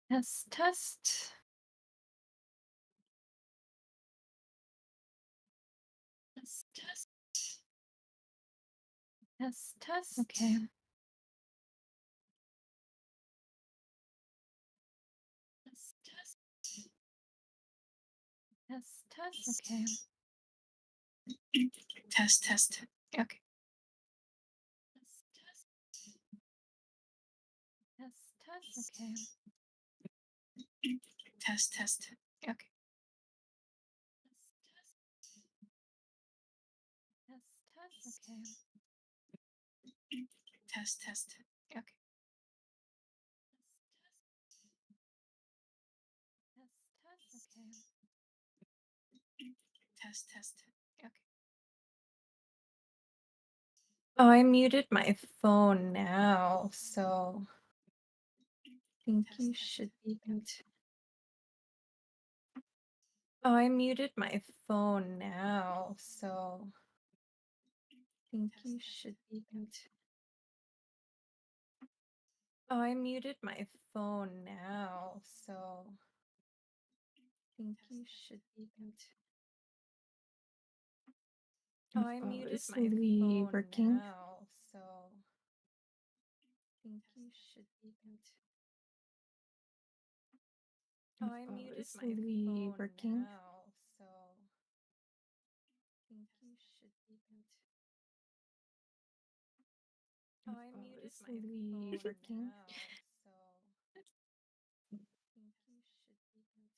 Test, test, test, test, test, test. Okay. Test, test, test, test. Okay. Test, test. Okay. Test, test, test, test. Okay. Test, test. Okay. Test, test, test, test. Okay. Test, test. Okay. Test, test. Okay. Test, test. Okay. Oh, I muted my phone now, so I think you should be good. Oh, I muted my phone now, so I think you should be good. Oh, I muted my phone now, so I think you should be good. Oh, I muted my phone working now, so I think you should be good. Oh, I muted my phone working now, so I think you should be good. Oh, I muted my phone working now, so I think you should be good.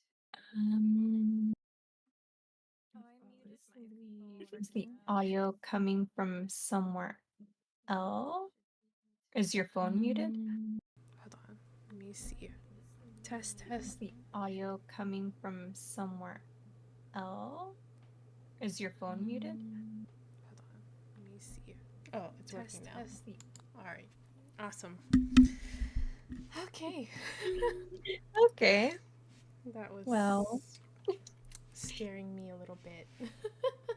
Oh, I muted my phone is the now, audio coming from somewhere else? Is your phone muted? Hold on. Let me see. Test, Is test. the audio coming from somewhere else? Is your phone muted? Hold on. Let me see. Oh, it's working now. Test. All right. Awesome. Okay. Okay. That was Well, scaring me a little bit.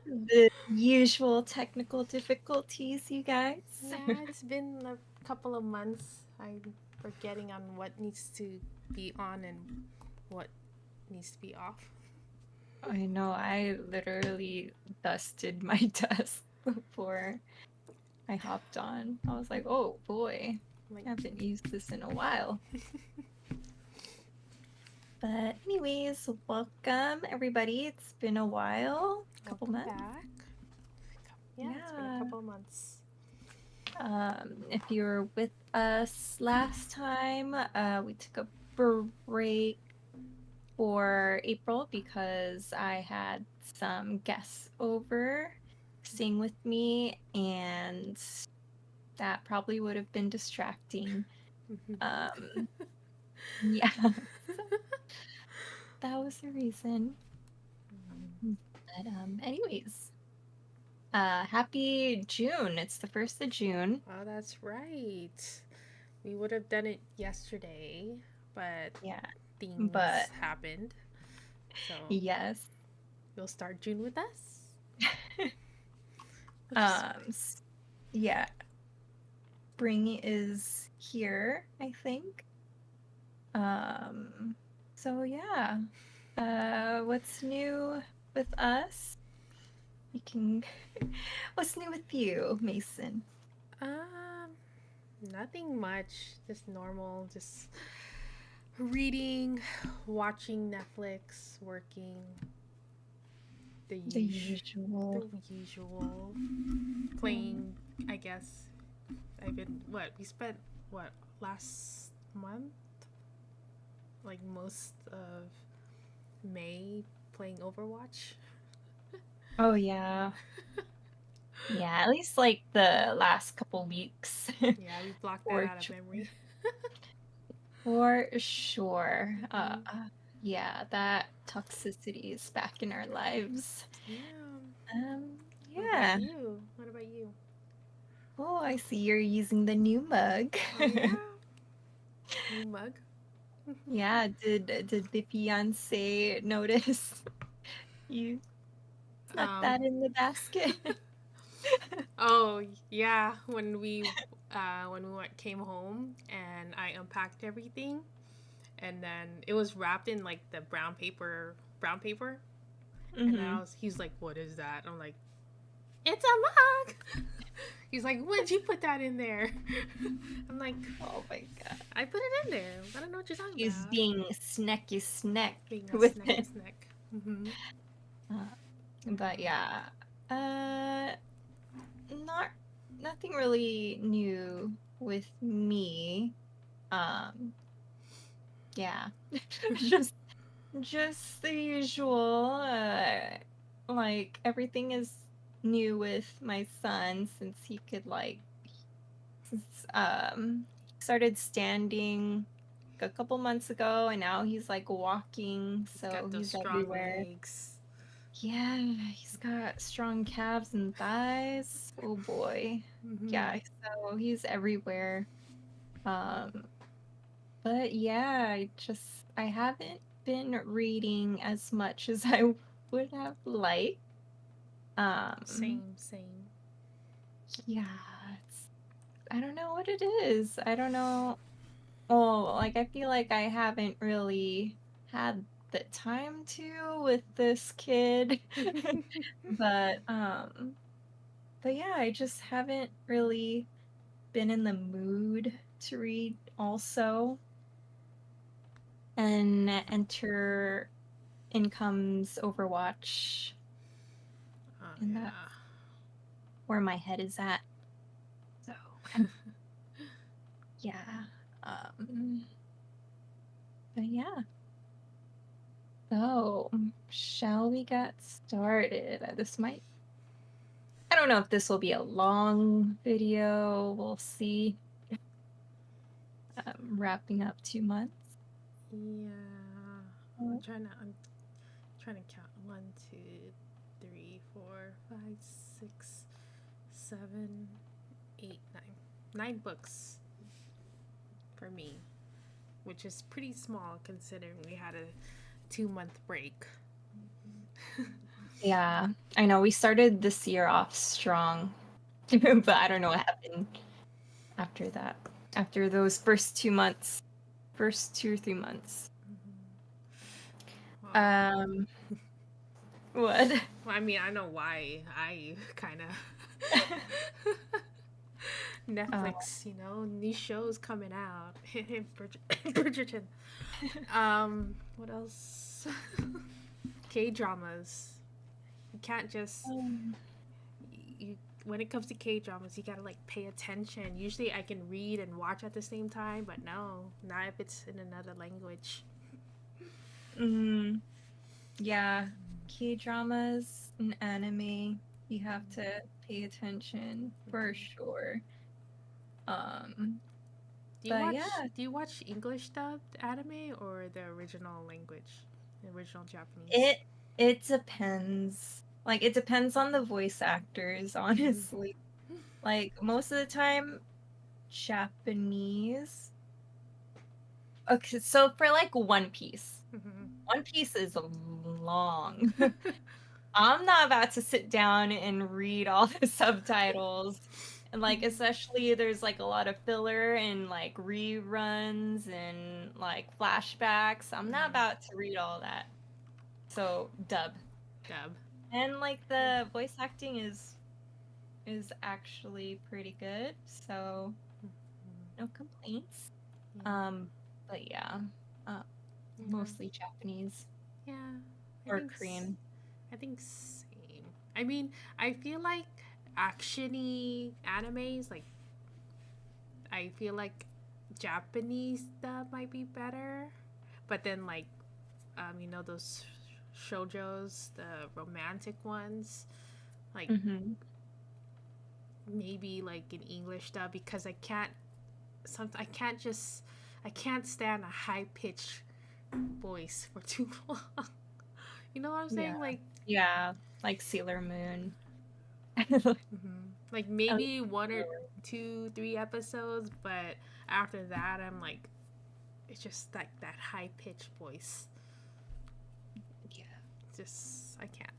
the usual technical difficulties, you guys. Yeah, it's been a couple of months. I'm forgetting on what needs to be on and what needs to be off. I know, I literally dusted my desk before I hopped on. I was like, oh boy, Like, I haven't used this in a while. But anyways, welcome everybody. It's been a while, a couple welcome months. back. Yeah, it's been a Yeah. couple of months. If you were with us last time, we took a break for April because I had some guests over staying with me, and that probably would have been distracting. Um, yeah, so that was the reason. But anyways, happy June. It's the 1st of June. Oh, that's right. We would have done it yesterday, but Yeah, but things happened. So yes. you'll start June with us, which is um, s- yeah, spring is here, I think. Um, so yeah. What's new with us? You can what's new with you, Mason? fine. Nothing much. Just normal. Just reading, watching Netflix, working. The The usual. usual. The usual. Playing. I guess. I've been what we spent what last month, like most of May playing Overwatch. Oh yeah. Yeah, at least like the last couple weeks. Yeah, we blocked that for out of sure. memory. For sure. Mm-hmm. Yeah, that toxicity is back in our lives. Yeah. Um, What about yeah. you? What about you? Oh, I see you're using the new mug. Oh yeah, new mug. Yeah, did the fiance notice you snuck um. that in the basket? Oh yeah, when we came home and I unpacked everything, and then it was wrapped in like the brown paper, and then Mm-hmm. he's like, "What is that?" I'm like, "It's a mug." He's like, "When'd you put that in there?" I'm like, Oh my god. "I put it in there. I don't know what you're talking He's about." being snacky snack Being a with snacky it. snack. Mm-hmm. Uh, but yeah. Uh not nothing really new with me. Um yeah. just just the usual. Like everything is new with my son since he could like since started standing a couple months ago and now he's like walking, He's so got those he's strong everywhere. legs. Yeah, he's got strong calves and thighs. Oh boy. Mm-hmm. Yeah, so he's everywhere. Um, but yeah, I haven't been reading as much as I would have liked. Um, Same, same. yeah, it's, I don't know what it is. I don't know. Well, like I feel like I haven't really had the time to with this kid. But but yeah, I just haven't really been in the mood to read also. And enter Income's Overwatch, Oh and that's yeah. where my head is at. So yeah. Um but yeah. So shall we get started? This might I don't know if this will be a long video. We'll see. Wrapping up 2 months. Yeah. Oh, I'm trying to count. 1, 2, 3, 4, 5, 6, 7, 8, 9. 9 books for me, which is pretty small considering we had a 2 month break. yeah, I know we started this year off strong, but I don't know what happened after that. After those first 2 months, first 2 or 3 months. Well, Um, what? well, I mean, I know why I kind of Uh, Netflix, new shows coming out. Bridgerton. What else? K dramas. You can't just um, you when it comes to K dramas, you gotta like pay attention. Usually, I can read and watch at the same time, but no, not if it's in another language. mm, yeah, K-dramas and anime, you have to pay attention for sure. Um, Do you but yeah, watch Do you watch English dubbed anime or the original language, the original Japanese? it it depends. Like it depends on the voice actors, Mm-hmm. honestly. Like most of the time, Japanese. Okay, so for like One Piece, Mm-hmm. One Piece is long. I'm not about to sit down and read all the subtitles. And like especially there's like a lot of filler and like reruns and like flashbacks. I'm not Mm-hmm. about to read all that. So dub. Dub. And like the voice acting is actually pretty good. So no complaints. Yeah. Um but yeah. Uh, Yeah. mostly Japanese Yeah. I or think Korean. I think same. I mean, I feel like actiony animes, like I feel like Japanese dub might be better, but then like those shoujos, the romantic ones, like Mhm. maybe like in English dub because I can't just I can't stand a high pitched voice for too long. You know what I'm Yeah. saying? Like Yeah, like Sailor Moon. like At least maybe one or Sailor two, 3 episodes, but after that, I'm like, it's just like that high pitched voice. Moon, Just I can't,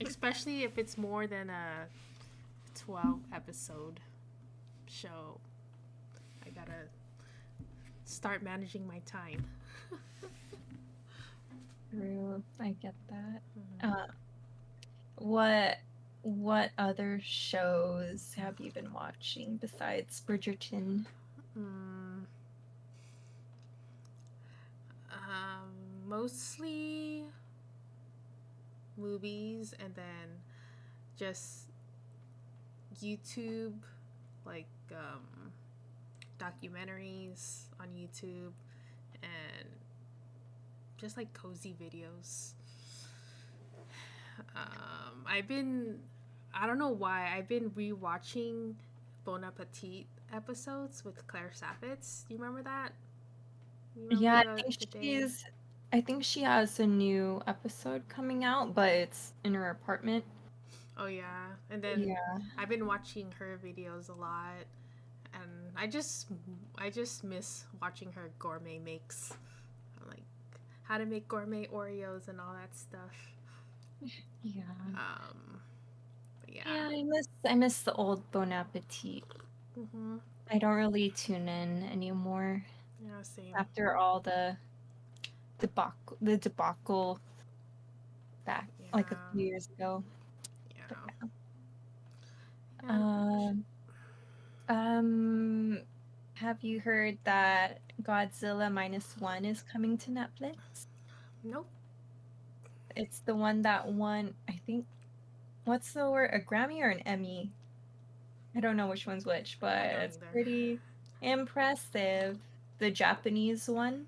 especially if it's more than a 12 episode show. I gotta start managing my time. True. I get that. Mhm. Uh, what what other shows have you been watching besides Bridgerton? Mm, mostly movies and then just YouTube, like documentaries on YouTube and just like cozy videos. I don't know why, I've been rewatching Bon Appetit episodes with Claire Sappitz. Do you remember that? You remember Yeah, the day? I think she has a new episode coming out, but it's in her apartment. Oh yeah, and then Yeah. I've been watching her videos a lot, and I just miss watching her gourmet makes, like how to make gourmet Oreos and all that stuff. Yeah. Um, but yeah, Yeah, I miss the old Bon Appetit. mm-hmm. I don't really tune in anymore Yeah, same. after all the debacle back like a Yeah, few years ago. But yeah, yeah. yeah. Um, um, have you heard that Godzilla -1 is coming to Netflix? Nope. It's the one that won, I think, what's the word? A Grammy or an Emmy? I don't know which one's which, but I don't it's either. pretty impressive. The Japanese one.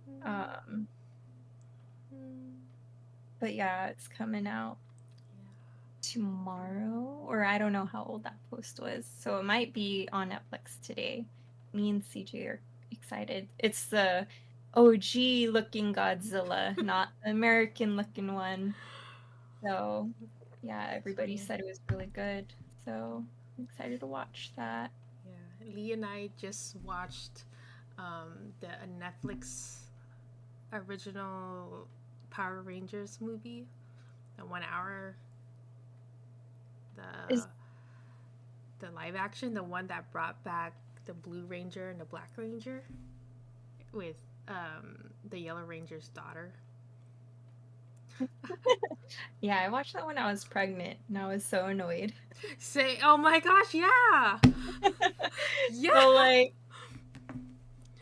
Mm, Um, mm, but yeah, it's coming out yeah. tomorrow, or I don't know how old that post was. So it might be on Netflix today. Me and CJ are excited. It's the OG looking Godzilla, not the American looking one. So yeah, That's everybody funny. said it was really good. So I'm excited to watch that. Yeah, Lee and I just watched the Netflix original Power Rangers movie, the 1 hour, Is the live action, the one that brought back the Blue Ranger and the Black Ranger with the Yellow Ranger's daughter. Yeah, I watched that when I was pregnant and I was so annoyed. Say, oh my gosh, yeah, yeah, So like,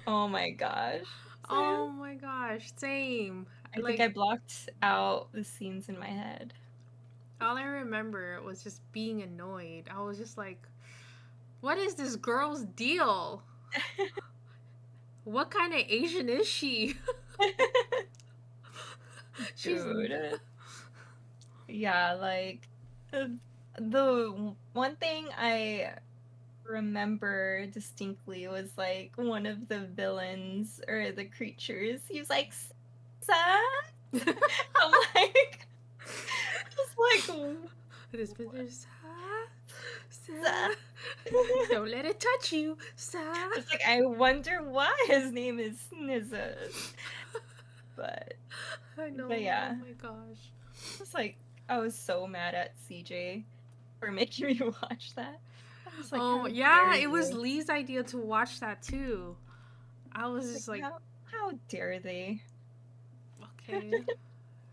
oh my gosh. So oh my gosh, same. I think Like I blocked out the scenes in my head. all I remember was just being annoyed. I was just like, what is this girl's deal? What kind of Asian is she? She's Dude. Yeah, like uh, the one thing I remember distinctly was like one of the villains or the creatures. He was like, "Seth?" I'm like, just like, this business. "Seth?" Don't let it touch you, Sa. It's like I wonder why his name is Snizzes. But I know. but Oh yeah, my gosh. it's like I was so mad at CJ for making me watch that. I was like, Oh how yeah, dare it was you? Lee's idea to watch that too. I was Like just like, how dare they? okay.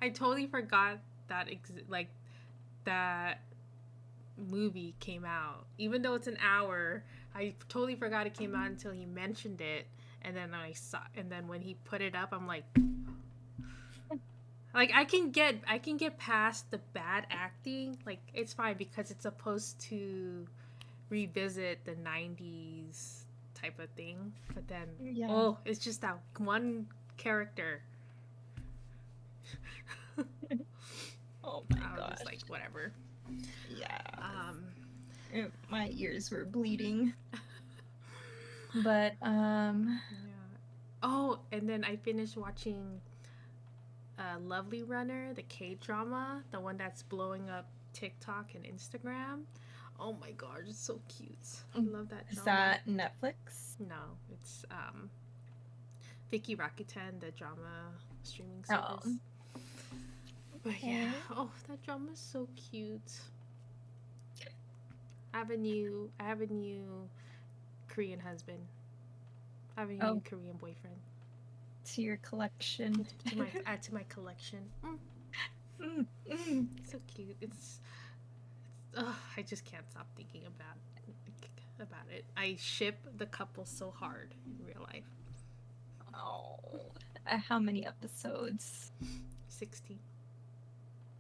I totally forgot that like that movie came out. Even though it's an hour, I totally forgot it came out until he mentioned it. And then and then when he put it up, I'm like I can get past the bad acting. Like it's fine because it's supposed to revisit the 90s type of thing. But then Yeah. oh, it's just that one character. Oh my I was just like gosh. whatever. Yeah. Um My ears were bleeding. But yeah. Oh, and then I finished watching Lovely Runner, the K drama, the one that's blowing up TikTok and Instagram. Oh my god, it's so cute. I love that is drama. that Netflix? No, it's Vicky Rakuten, the drama streaming Oh, service. But yeah, okay. oh that drama is so cute. I have a new Korean husband. having a Oh, Korean boyfriend. to your collection. To my add to my collection. Mm, mm. So cute. I just can't stop thinking about it. I ship the couple so hard in real life. Oh, how many episodes? 16.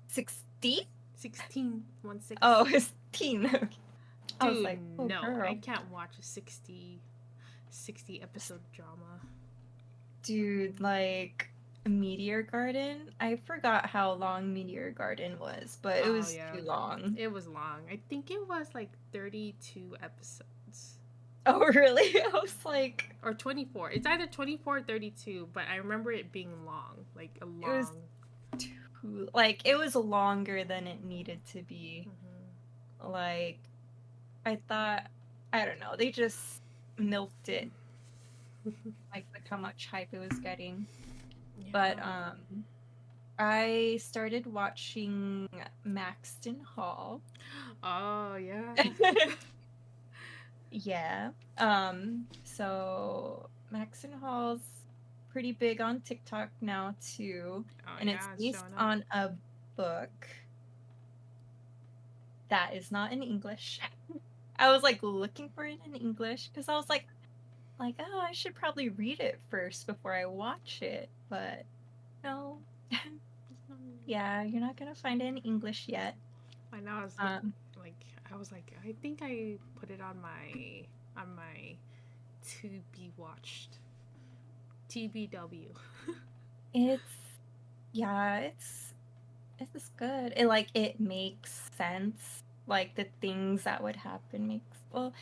60? 16. 1 6. Oh, it's teen. I was Dude, like, oh, no. I girl. can't watch a 60 episode drama. Dude, like Meteor Garden. I forgot how long Meteor Garden was, but it Oh, was yeah. too long. It was long. I think it was like 32 episodes. Oh, really? I was like, Or 24. It's either 24 or 32, but I remember it being long. Like a it was long. too, like, it was longer than it needed to be. Like, I thought, I don't know, they just milked it, like, with how much hype it was getting. Yeah. But, I started watching Maxton Hall. Oh, yeah. Yeah. So Maxon Hall's pretty big on TikTok now too, Oh, and it's yeah. It's based showing up. on a book that is not in English. I was like looking for it in English because I was like, oh, I should probably read it first before I watch it, but no. Yeah, you're not gonna find it in English yet. I know. Um, I was like, I think I put it on my to be watched TBW. it's yeah, it's good. It makes sense. Like the things that would happen makes well.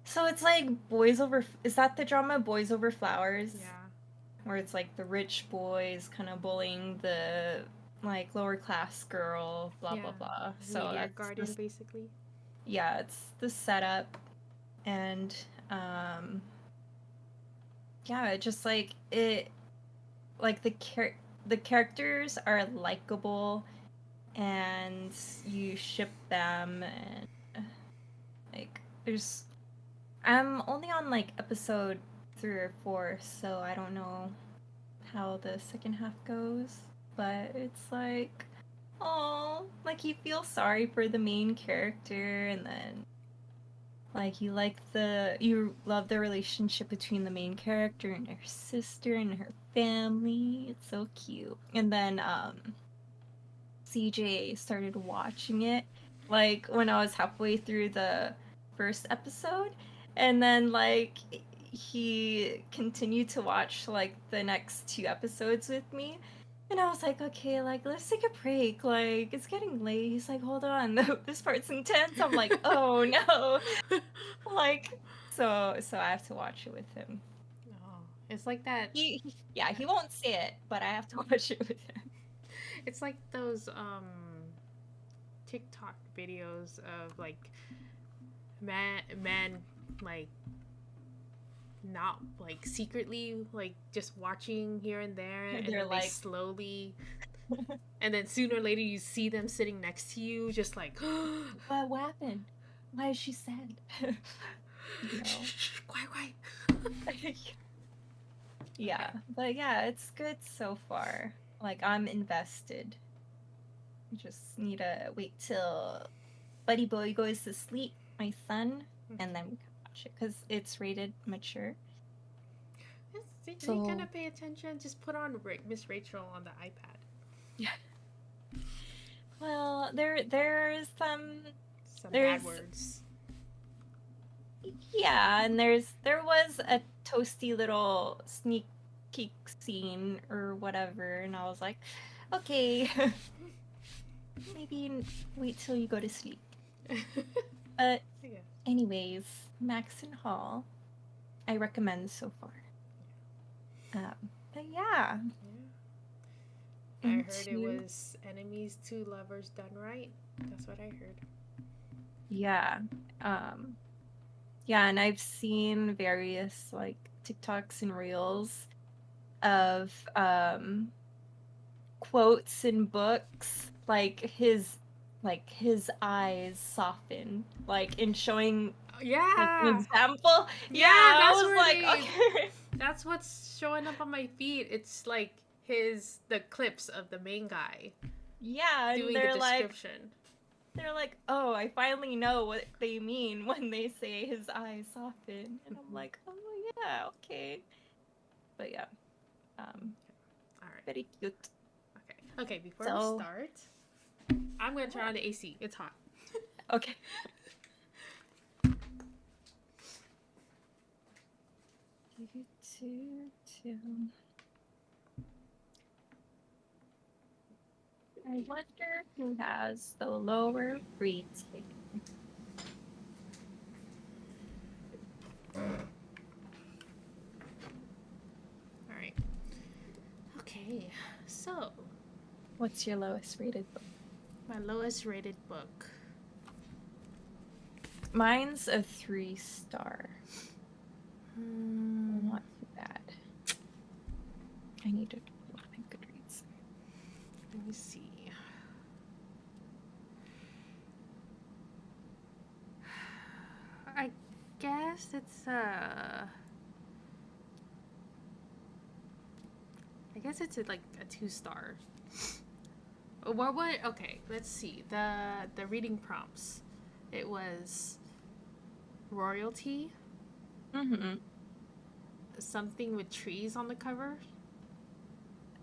So it's like Boys Over. Is that the drama Boys Over Flowers? Yeah. Where it's like the rich boys kind of bullying the like lower class girl, blah Yeah. blah blah. So Meteor that's Garden, this. basically. Yeah, it's the setup, and um, yeah, it just like it, like the characters are likable, and you ship them, and like there's I'm only on like episode 3 or 4, so I don't know how the second half goes, but it's like, oh, like you feel sorry for the main character, and then like you love the relationship between the main character and her sister and her family. It's so cute. And then CJ started watching it like when I was halfway through the first episode, and then like he continued to watch like the next 2 episodes with me. And I was like, okay, like let's take a break. Like it's getting late. He's like, hold on, this part's intense. I'm like, oh no, like so I have to watch it with him. Oh, it's like that. Yeah, he won't say it, but I have to watch it with him. It's like those TikTok videos of like man like not like secretly like just watching here and there, and They're then they like, slowly, and then sooner or later you see them sitting next to you just like what happened? Why is she sad? You know. quiet. Yeah, but yeah, it's good so far. Like I'm invested. I just need to wait till Buddy Boy goes to sleep, my son, and then we can watch it because it's rated mature. So you gotta So pay attention. Just put on Miss Rachel on the iPad. yeah. Well, there's Some there's bad words. yeah, and there was a toasty little sneak peek scene or whatever, and I was like, okay, maybe wait till you go to sleep. But anyways, Max and Hall, I recommend so far. But yeah. I heard it was enemies to lovers done right. That's what I heard. Yeah. Yeah, and I've seen various like TikToks and reels of quotes in books, like his eyes soften, like in showing Like an Yeah. example? Yeah, Yeah, I that's was where like, they okay. that's what's showing up on my feed. It's like the clips of the main guy Yeah, and doing the description. they're like, "Oh, I finally know what they mean when they say his eyes soften." And I'm like, "Oh yeah, okay." But yeah, um, All right. very cute. Okay. Okay, before we So, start, I'm going to turn what? on the AC. It's hot. Okay. I wonder who has the lower rating. All right. Okay. So, What's your lowest rated book? my lowest rated book. Mine's a 3-star. Hmm. Not too bad. I need to look at Goodreads. Let me see. I guess it's I guess it's like a 2-star. What would okay? Let's see the reading prompts. It was royalty, Mm-hmm. something with trees on the cover.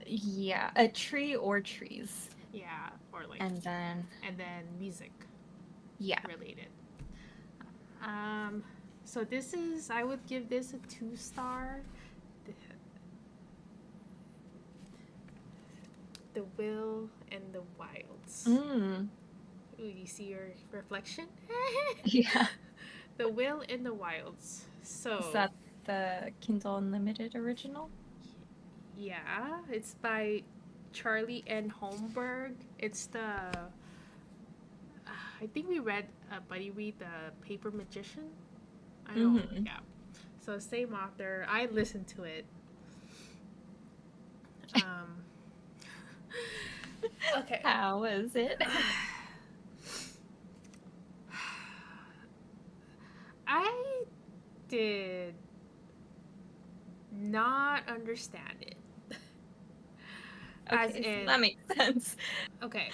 Yeah, a tree or trees. Yeah, or like And then, and then music yeah. related. Um, so this is I would give this a 2-star. The, the Will and the Wilds. Mm. Ooh, you see your reflection? Yeah. The Will and the Wilds. Is So, that the Kindle Unlimited original? yeah, it's by Charlie N. Holmberg. It's the. I think we read, Buddy read The Paper Magician. I don't. Mm-hmm. Yeah. So, same author. I listened to it. Um, okay. How is it? I did not understand it. As Okay, so in, that makes sense. okay,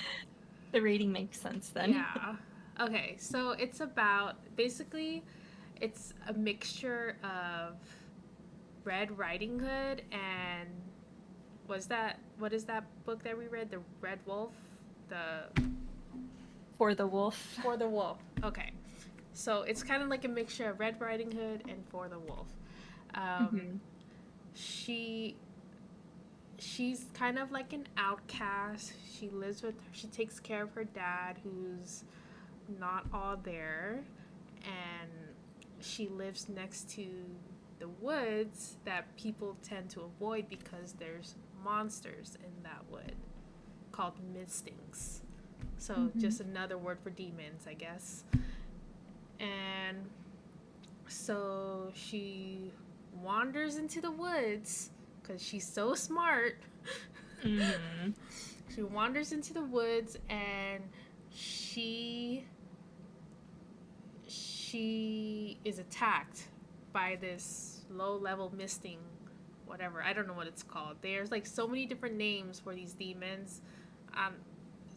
The rating makes sense then. yeah. Okay, so it's about basically it's a mixture of Red Riding Hood and what is that book that we read? The Red Wolf? The For the wolf. For the Wolf. Okay. So it's kind of like a mixture of Red Riding Hood and For the Wolf. Um, Mm-hmm. she she's kind of like an outcast. She takes care of her dad who's not all there, and she lives next to the woods that people tend to avoid because there's monsters in that wood called mistings. So Mm-hmm. just another word for demons, I guess. And so she wanders into the woods because she's so smart. Mm-hmm. She wanders into the woods and she she is attacked by this low level misting whatever. I don't know what it's called. There's like so many different names for these demons.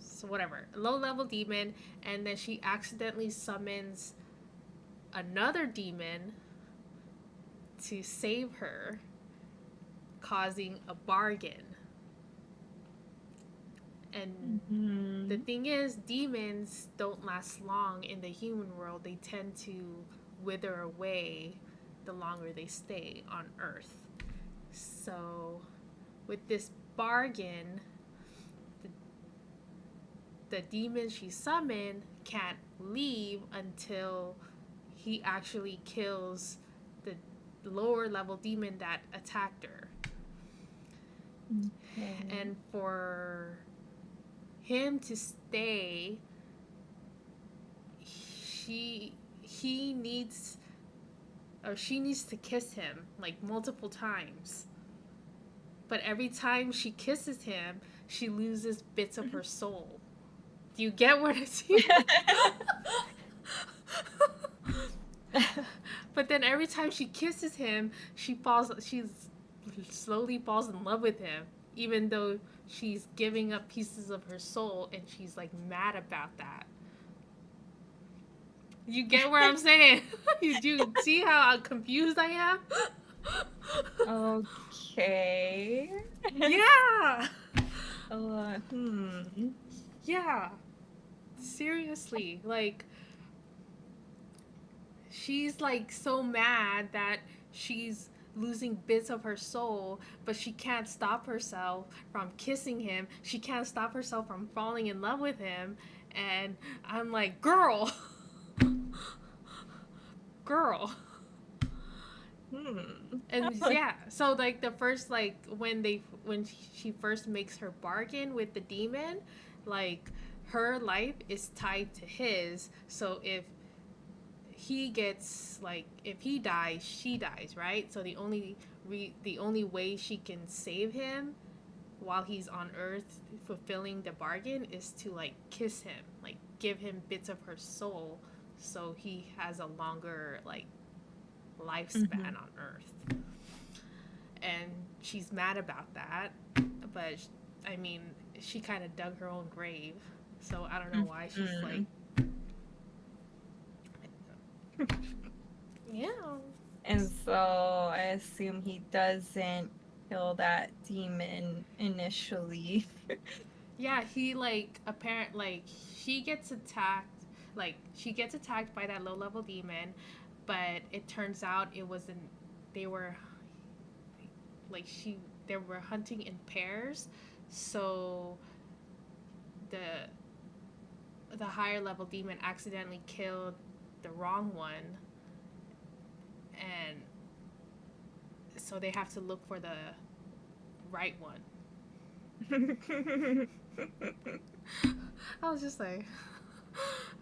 So whatever. A low level demon, and then she accidentally summons another demon to save her, causing a bargain. And Mm-hmm. the thing is, demons don't last long in the human world. They tend to wither away the longer they stay on Earth. So, with this bargain, the, the demon she summoned can't leave until he actually kills the lower level demon that attacked her. Okay. And for him to stay, he needs or she needs to kiss him like multiple times. But every time she kisses him, she loses bits of her soul. Do you get what I see? But then every time she kisses him, she slowly falls in love with him, even though she's giving up pieces of her soul, and she's like mad about that. You get where I'm saying? You do see how confused I am? Okay. Yeah. Hmm. Yeah. Seriously, like she's like so mad that she's losing bits of her soul, but she can't stop herself from kissing him. She can't stop herself from falling in love with him. And I'm like, girl, girl. Hmm. And yeah, so like the first like when she first makes her bargain with the demon, like her life is tied to his. So if he gets like if he dies, she dies, right? So the only way she can save him while he's on Earth fulfilling the bargain is to like kiss him, like give him bits of her soul, so he has a longer like Mm-hmm. lifespan on Earth. And she's mad about that, but I mean, she kind of dug her own grave. So I don't know why she's like, Mm-hmm. yeah. And so I assume he doesn't kill that demon initially. Yeah, he like apparent like she gets attacked she gets attacked by that low level demon, but it turns out it wasn't they were like she they were hunting in pairs, so the higher level demon accidentally killed the wrong one, and so they have to look for the right one. I was just like,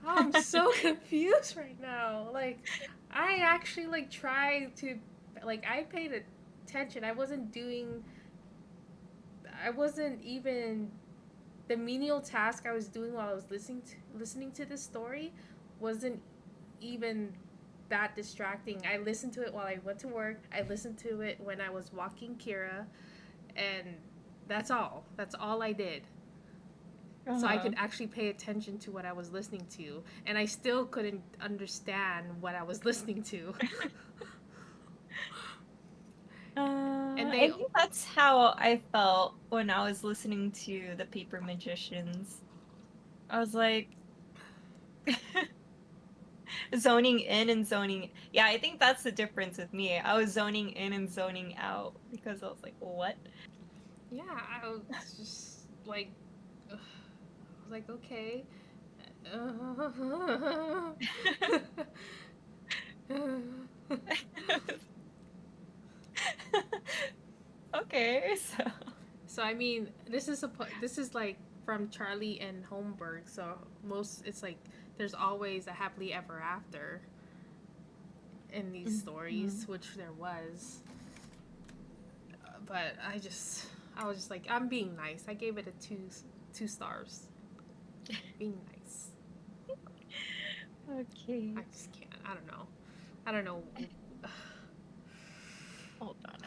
I'm so confused right now. Like, I actually like tried to, like, I paid attention. I wasn't even the menial task I was doing while I was listening to this story wasn't even that distracting. I listened to it while I went to work. I listened to it when I was walking Kira, and that's all I did, so I Uh-huh. could actually pay attention to what I was listening to, and I still couldn't understand what I was listening to. And I they, think that's how I felt when I was listening to The Paper Magicians. I was like zoning in and zoning. Yeah, I think that's the difference with me. I was zoning in and zoning out because I was like, what? yeah, I was just like, ugh. I was like, okay. Okay, so. So I mean, this is like from Charlie and Holmberg. So it's like there's always a happily ever after in these stories, Mhm. which there was. But I was just like, I'm being nice. I gave it a two stars. Being nice. I Okay, just can't. I don't know. I don't know. hold on.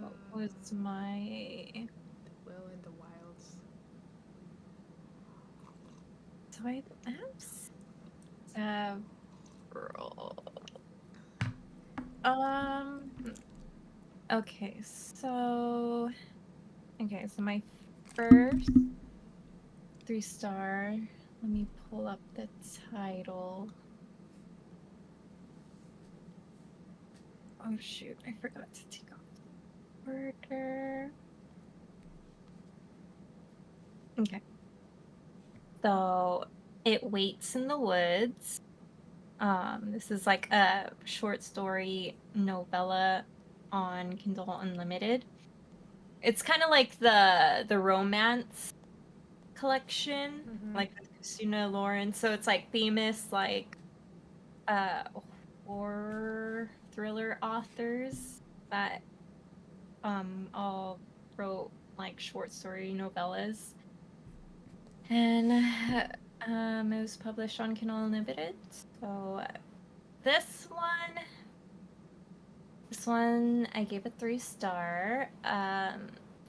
What was my? Will in the Wilds. So I have several. Um. Okay, so my first 3 star. Let me pull up the title. Oh shoot, I forgot to take off the order. Okay. So It Waits in the Woods. This is like a short story novella on Kindle Unlimited. It's kind of like the romance collection, Mm-hmm. like with Christina Lauren. So it's like famous like uh horror thriller authors that all wrote like short story novellas. And it was published on Kindle Unlimited. So this one this one I gave a 3 star.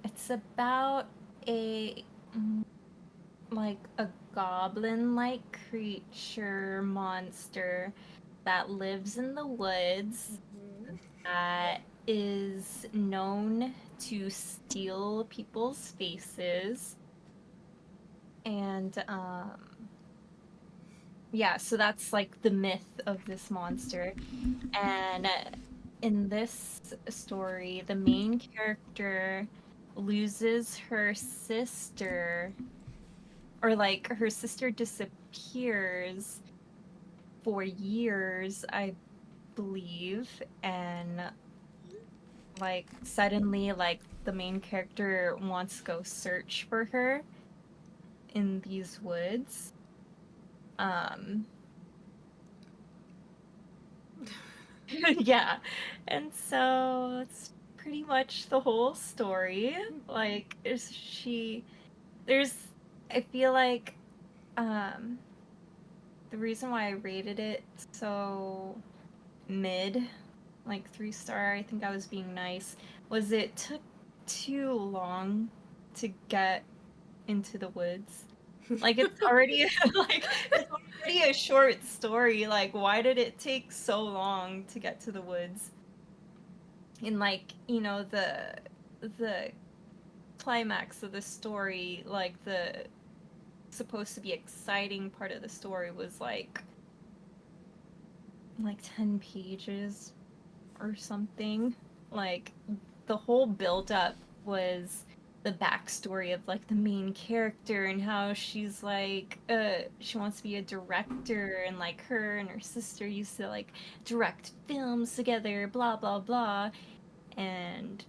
It's about a like a goblin-like creature monster that lives in the woods Mm-hmm. that is known to steal people's faces. And yeah, so that's like the myth of this monster. And in this story, the main character loses her sister, or like her sister disappears for years, I believe, and like suddenly like the main character wants to go search for her in these woods. Um yeah. And so it's pretty much the whole story. Like is she there's I feel like um the reason why I rated it so mid, like 3 star, I think I was being nice, was it took too long to get into the woods. Like it's already it's already a short story. Like why did it take so long to get to the woods? And like, the climax of the story, like the supposed to be exciting part of the story was like 10 pages or something. Like the whole build up was the backstory of like the main character and how she's like she wants to be a director, and like her and her sister used to like direct films together, blah blah blah. And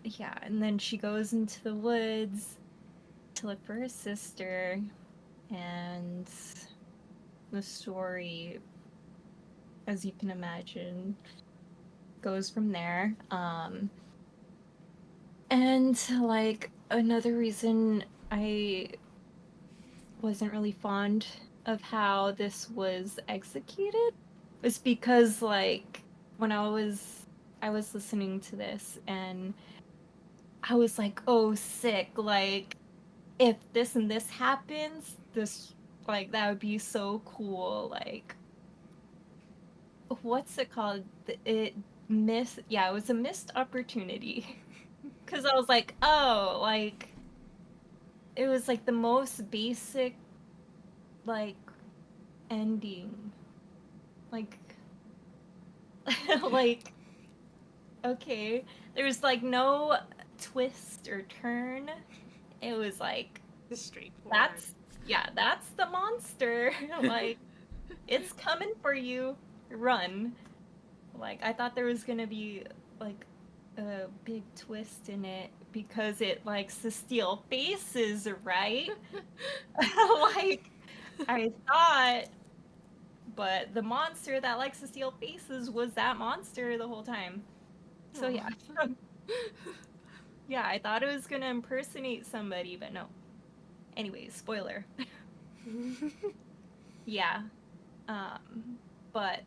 yeah, and then she goes into the woods to look for her sister, and the story, as you can imagine, goes from there. And like another reason I wasn't really fond of how this was executed was because like when I was listening to this, and I was like, "Oh, sick. Like if this and this happens, this like that would be so cool." Like what's it called? It was a missed opportunity. Cuz I was like, "Oh, like it was like the most basic like ending. Like like okay, there's like no twist or turn. It was like It's straightforward. that's yeah, that's the monster. Like it's coming for you. Run. Like I thought there was going to be like a big twist in it because it likes to steal faces, right? Like I thought. But the monster that likes to steal faces was that monster the whole time. So Oh. yeah. Yeah, I thought it was gonna impersonate somebody, but no. Anyways, spoiler. Yeah. But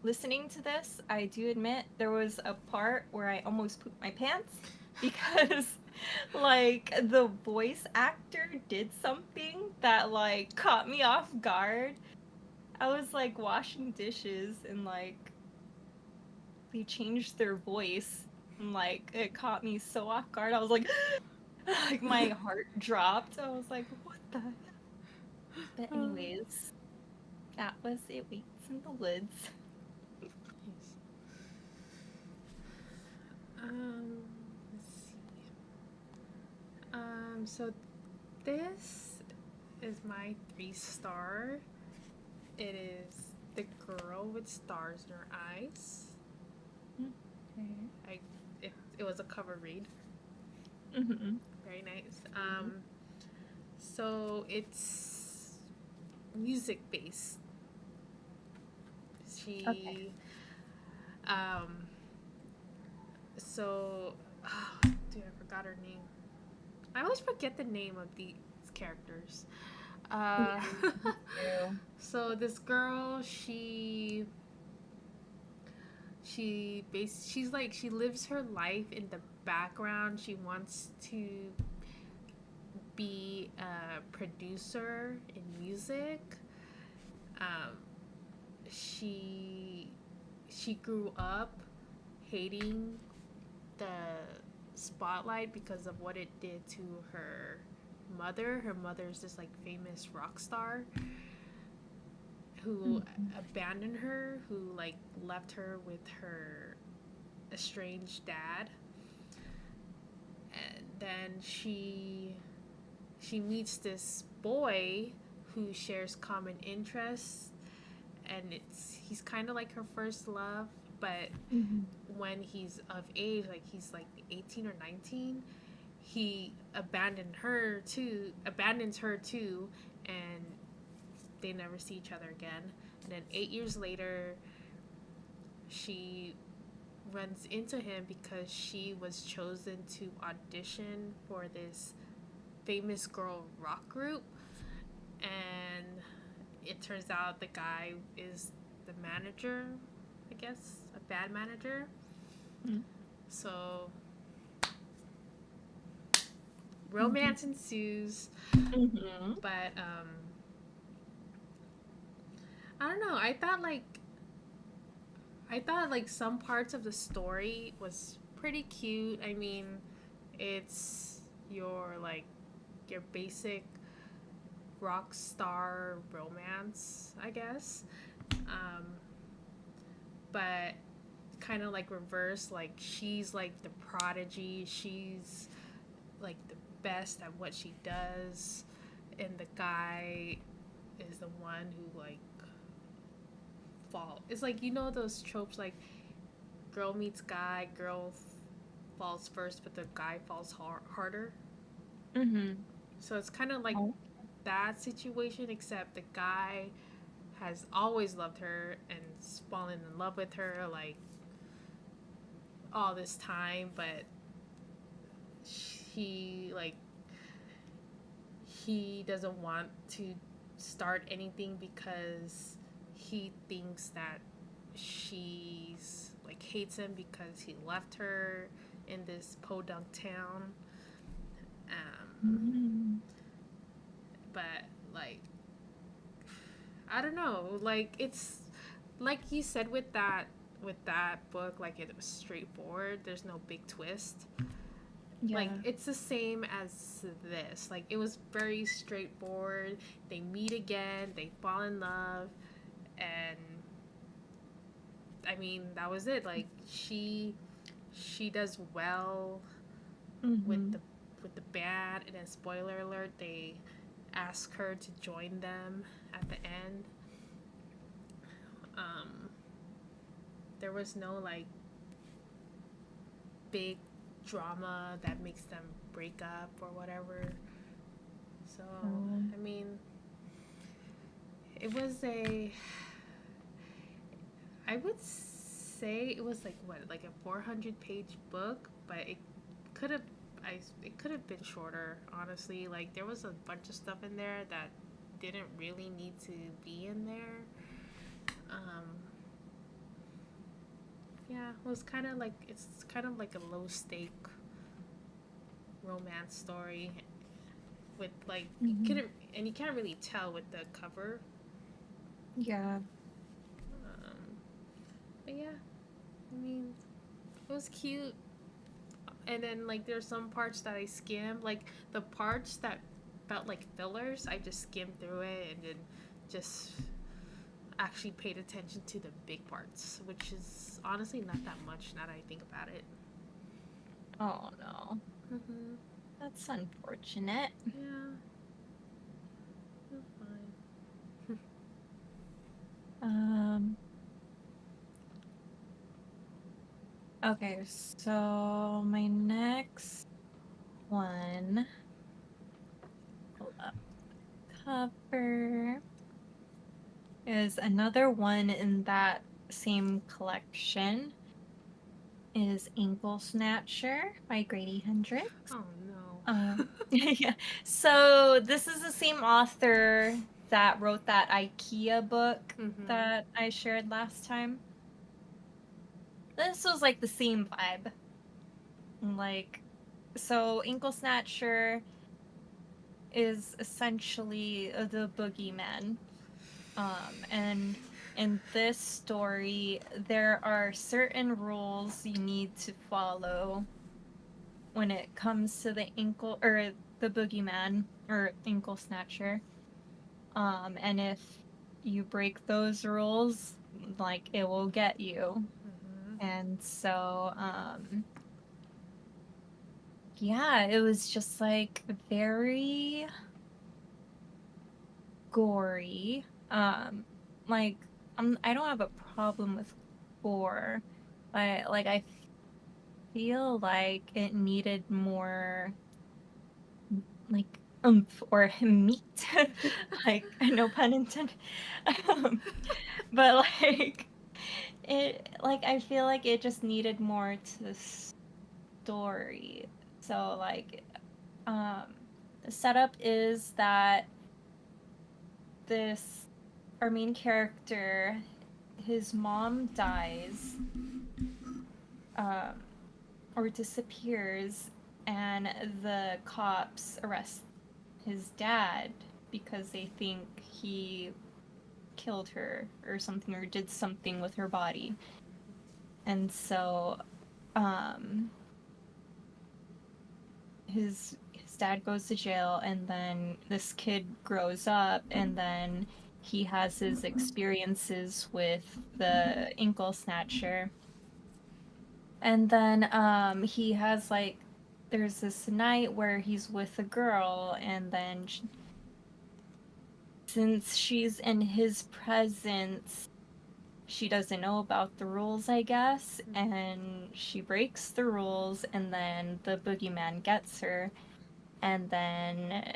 listening to this, I do admit there was a part where I almost pooped my pants because like the voice actor did something that like caught me off guard. I was like washing dishes, and like they changed their voice, and like it caught me so off guard. I was like like my heart dropped. I was like, what the heck? But anyways, that was It Waits in the Woods. Yes. Let's see. So this is my 3 star. It is The Girl with Stars in Her Eyes. Okay. It was a cover read. Mm-hmm. Very nice. So it's music based. Okay. She um so oh, dude, I forgot her name. I always forget the name of these characters. Uh, Yeah, me too. so this girl, she's like she lives her life in the background. She wants to be a producer in music. Um, she she grew up hating the spotlight because of what it did to her mother. Her mother's this like famous rock star who Mhm. abandoned her, who like left her with her estranged dad. And then she meets this boy who shares common interests, and he's kind of like her first love, but Mhm. when he's of age, like he's like 18 or 19, he abandons her too, and they never see each other again. And then 8 years later, she runs into him because she was chosen to audition for this famous girl rock group, and it turns out the guy is the manager, I guess, a bad manager. Mhm. So Mhm. romance ensues, Mhm. but I don't know. I thought like some parts of the story was pretty cute. I mean, it's your basic rock star romance, I guess. Um, but kind of like reverse, like she's like the prodigy. She's like the best at what she does, and the guy is the one who like fall. It's like those tropes like girl meets guy, girl falls first, but the guy falls harder. Mhm. So it's kind of like Oh. that situation, except the guy has always loved her and fallen in love with her like all this time, but he like he doesn't want to start anything because he thinks that she's like hates him because he left her in this podunk town. Um, Mhm. but like I don't know, like it's like you said with that book, like it was straightforward. There's no big twist. Like Yeah. it's the same as this. Like it was very straightforward. They meet again, they fall in love, and I mean that was it. Like she does well with Mhm. the band, and then spoiler alert, they ask her to join them at the end. Um, there was no like big drama that makes them break up or whatever. So Oh. I mean, it was a I would say it was like what, like a 400-page book, but could have it could have been shorter, honestly. Like there was a bunch of stuff in there that didn't really need to be in there. Um, yeah, it was kind of like it's kind of like a low stake romance story with like Mhm. you can't really tell with the cover. Yeah. But yeah, I mean, it was cute. And then like there's some parts that I skimmed, like the parts that felt like fillers. I just skimmed through it and then just actually paid attention to the big parts, which is honestly not that much now that I think about it. Oh no. Mm-hmm. That's unfortunate. Yeah, that's fine. Um, okay, so my next one, pull up cover, is another one in that same collection, is Ankle Snatcher by Grady Hendrix. Oh no. Yeah. So this is the same author that wrote that IKEA book Mm-hmm. that I shared last time. this was like the same vibe. Like, so Inkle Snatcher is essentially the boogeyman. And in this story, there are certain rules you need to follow when it comes to the Inkle or the boogeyman or Inkle Snatcher. And if you break those rules, like it will get you. Mm-hmm. And so, yeah, it was just like very gory. Like I don't have a problem with gore, but like I feel like it needed more like or meat. Like no pun intended. Um, but like I feel like it just needed more to the story. So like um the setup is that this our main character, his mom dies um or disappears, and the cops arrest his dad because they think he killed her or something or did something with her body. And so um his dad goes to jail, and then this kid grows up, and then he has his experiences with the Inkle Snatcher. And then he has like there's this night where he's with a girl, and then since she's in his presence, she doesn't know about the rules, I guess, and she breaks the rules, and then the boogeyman gets her. And then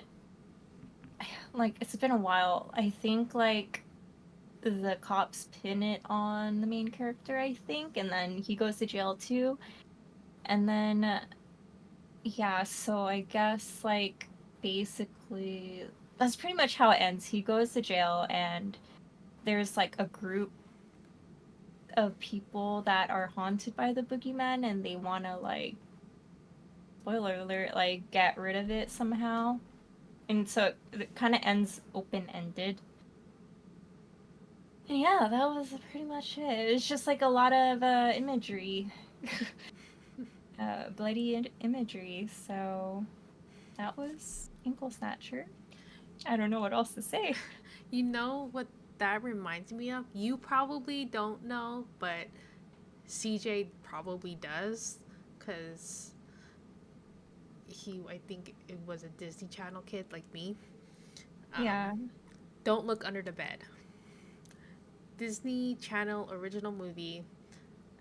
like it's been a while. I think like the cops pin it on the main character, I think, and then he goes to jail too. And then yeah, so I guess like basically that's pretty much how it ends. He goes to jail, and there's like a group of people that are haunted by the boogeyman, and they want to like spoiler alert, like get rid of it somehow. And so it kind of ends open ended. And yeah, that was pretty much it. It's just like a lot of imagery, bloody imagery. So that was Ankle Snatcher. I don't know what else to say. You know what that reminds me of? You probably don't know, but CJ probably does, because I think it was a Disney Channel kid like me. Um, Yeah. don't Look Under the Bed. Disney Channel original movie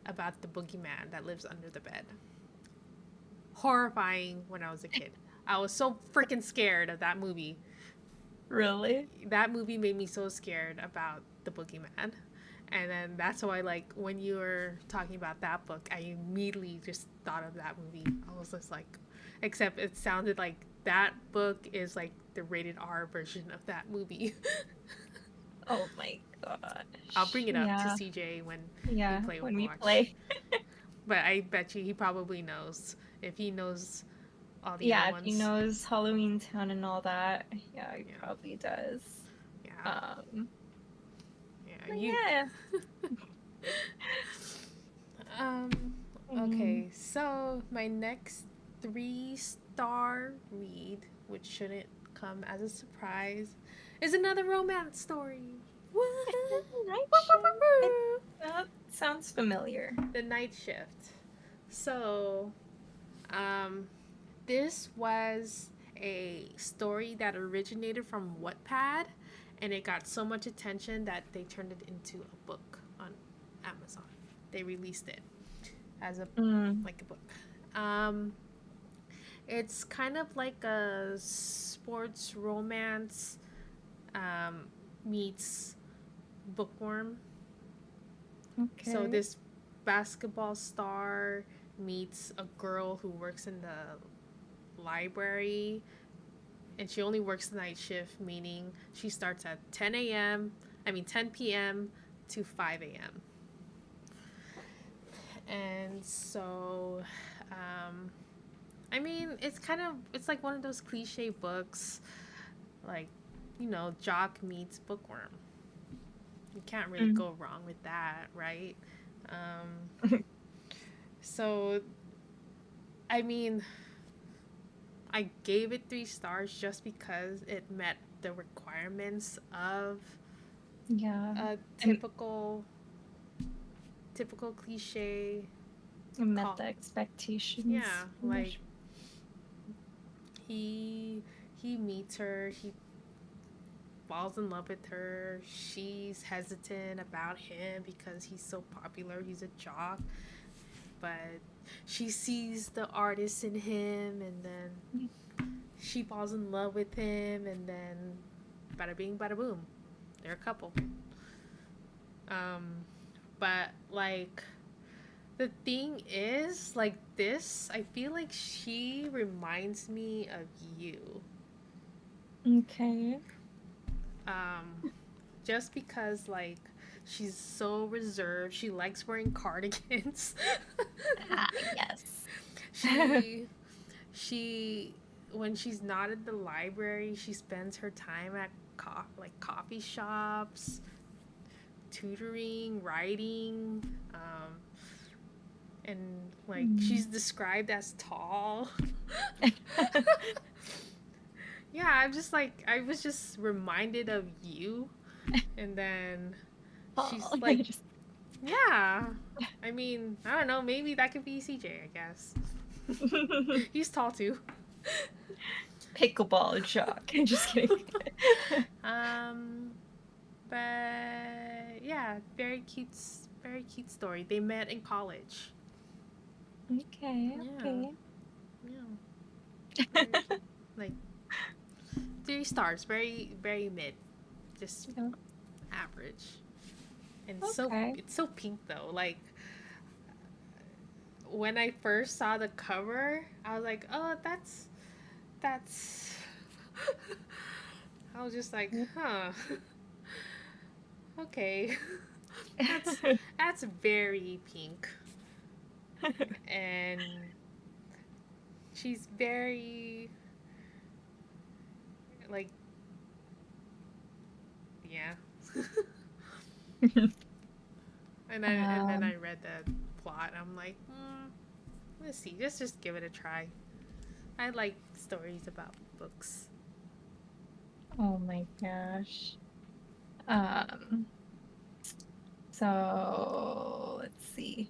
about the boogeyman that lives under the bed. Horrifying when I was a kid. I was so freaking scared of that movie. Really? That movie made me so scared about the boogeyman. And then that's why, like, when you were talking about that book, I immediately just thought of that movie. I was just like, except it sounded like that book is like the rated R version of that movie. Oh my I'll bring gosh. it up to Yeah. CJ when we Yeah. play When we Overwatch. play. But I bet you he probably knows. If he knows all the other Yeah, if he ones. knows Halloween Town and all that, yeah, he Yeah. probably does. Yeah. Um, Yeah. but You. yeah. um. I mean, Okay. So my next 3-star read, which shouldn't come as a surprise, is another romance story. night shift. Sounds familiar. The Night Shift. So, um, this was a story that originated from Wattpad, and it got so much attention that they turned it into a book on Amazon. They released it as a Mm, like a book. Um, it's kind of like a sports romance meets bookworm. So okay. this basketball star meets a girl who works in the library, and she only works the night shift, meaning she starts at 10 a.m. I mean 10 p.m. to 5 a.m. And so, um, I mean, it's like one of those cliche books, like, jock meets bookworm. You can't really Mm. go wrong with that, right? Um, so, I mean, I gave it 3 stars just because it met the requirements of Yeah. a And typical cliche met call. the expectations Yeah, pretty like much. he he meets her, he falls in love with her. She's hesitant about him because he's so popular. He's a jock, but she sees the artist in him, and then she falls in love with him, and then bada bing, bada boom, they're a couple. Um, but like the thing is, like this, I feel like she reminds me of you. Okay. Um, just because like she's so reserved. She likes wearing cardigans. Ah, yes. she she when she's not at the library, she spends her time at coffee shops, tutoring, writing, and like she's Mm. described as tall. Yeah, I was just reminded of you, and then she's Oh, like, yeah. I mean, I don't know. Maybe that could be CJ. I guess he's tall too. pickleball jock. Just kidding. Um, but yeah, very cute story. They met in college. Okay, Yeah, okay. yeah. Very, like 3 stars. Very mid. Just Yeah, average. And okay. it's so pink though. Like when I first saw the cover, I was like, oh, that's. I was just like, huh, okay, that's that's very pink, and she's very like, yeah. And then um, I read the plot. I'm like, let's see, let's just give it a try. I like stories about books. oh my gosh. Um, so let's see.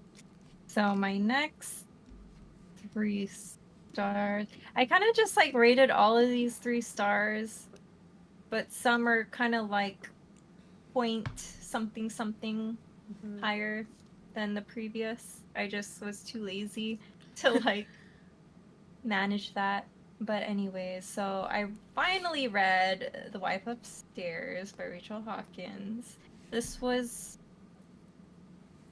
So my next 3 stars. I kind of just like rated all of these 3 stars, but some are kind of like point something something Mm-hmm. higher than the previous. I just was too lazy to like manage that. But anyways, so I finally read The Wife Upstairs by Rachel Hawkins. This was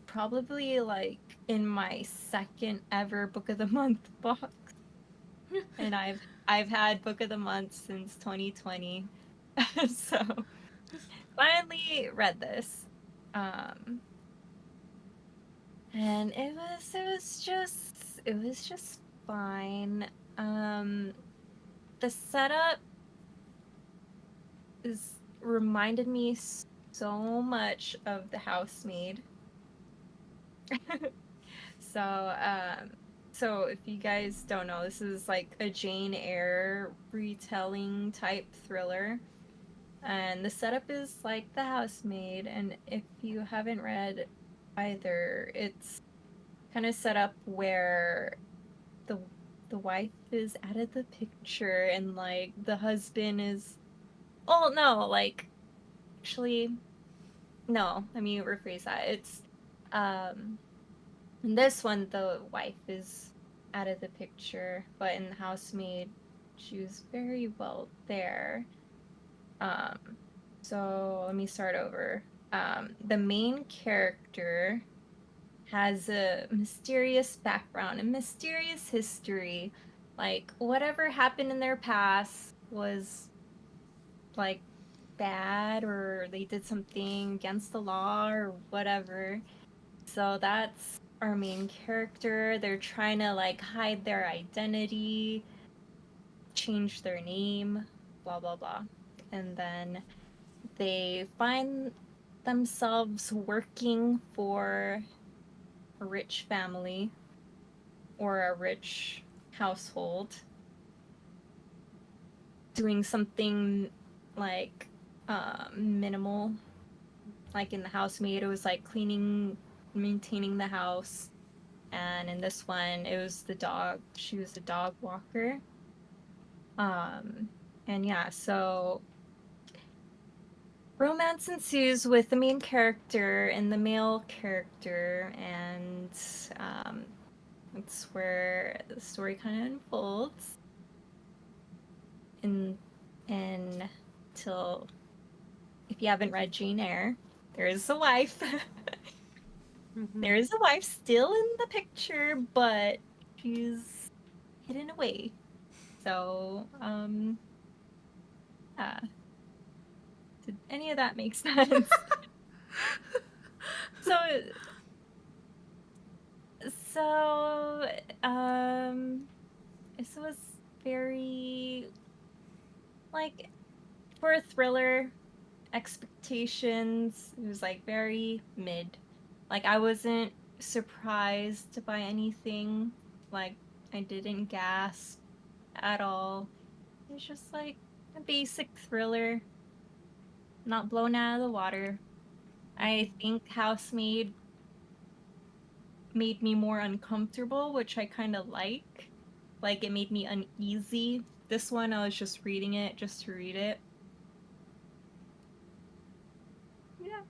probably like in my second ever book of the month box, and I've had book of the month since 2020. So finally read this. Um and it was just fine. Um the setup is reminded me so much of The Housemaid. So, so if you guys don't know, this is like a Jane Eyre retelling type thriller. And the setup is like The Housemaid. And if you haven't read either, it's kind of set up where the the wife is out of the picture and like the husband is, oh no, like actually no, let me rephrase that. It's um in this one, the wife is out of the picture, but in The Housemaid, she was very well there. Um, so let me start over. The main character has a mysterious background, a mysterious history. Like, whatever happened in their past was like bad, or they did something against the law, or whatever. So that's our main character. They're trying to like hide their identity, change their name, blah blah blah. And then they find themselves working for a rich family or a rich household, doing something like minimal. Like in the housemaid, it was like cleaning, maintaining the house. And in this one, it was the dog. She was a dog walker. Um, and yeah, so romance ensues with the main character and the male character, and um, that's where the story kind of unfolds. And till if you haven't read Jane Eyre, there is a wife. Mm-hmm. There is a wife still in the picture, but she's hidden away. So, yeah. Did any of that make sense? So, so, um, this was very, like, for a thriller, expectations, it was like very mid. Like, I wasn't surprised by anything. Like, I didn't gasp at all. It's just like a basic thriller, not blown out of the water. I think Housemaid made me more uncomfortable, which I kind of like. Like it made me uneasy. This one, I was just reading it just to read it. Yeah,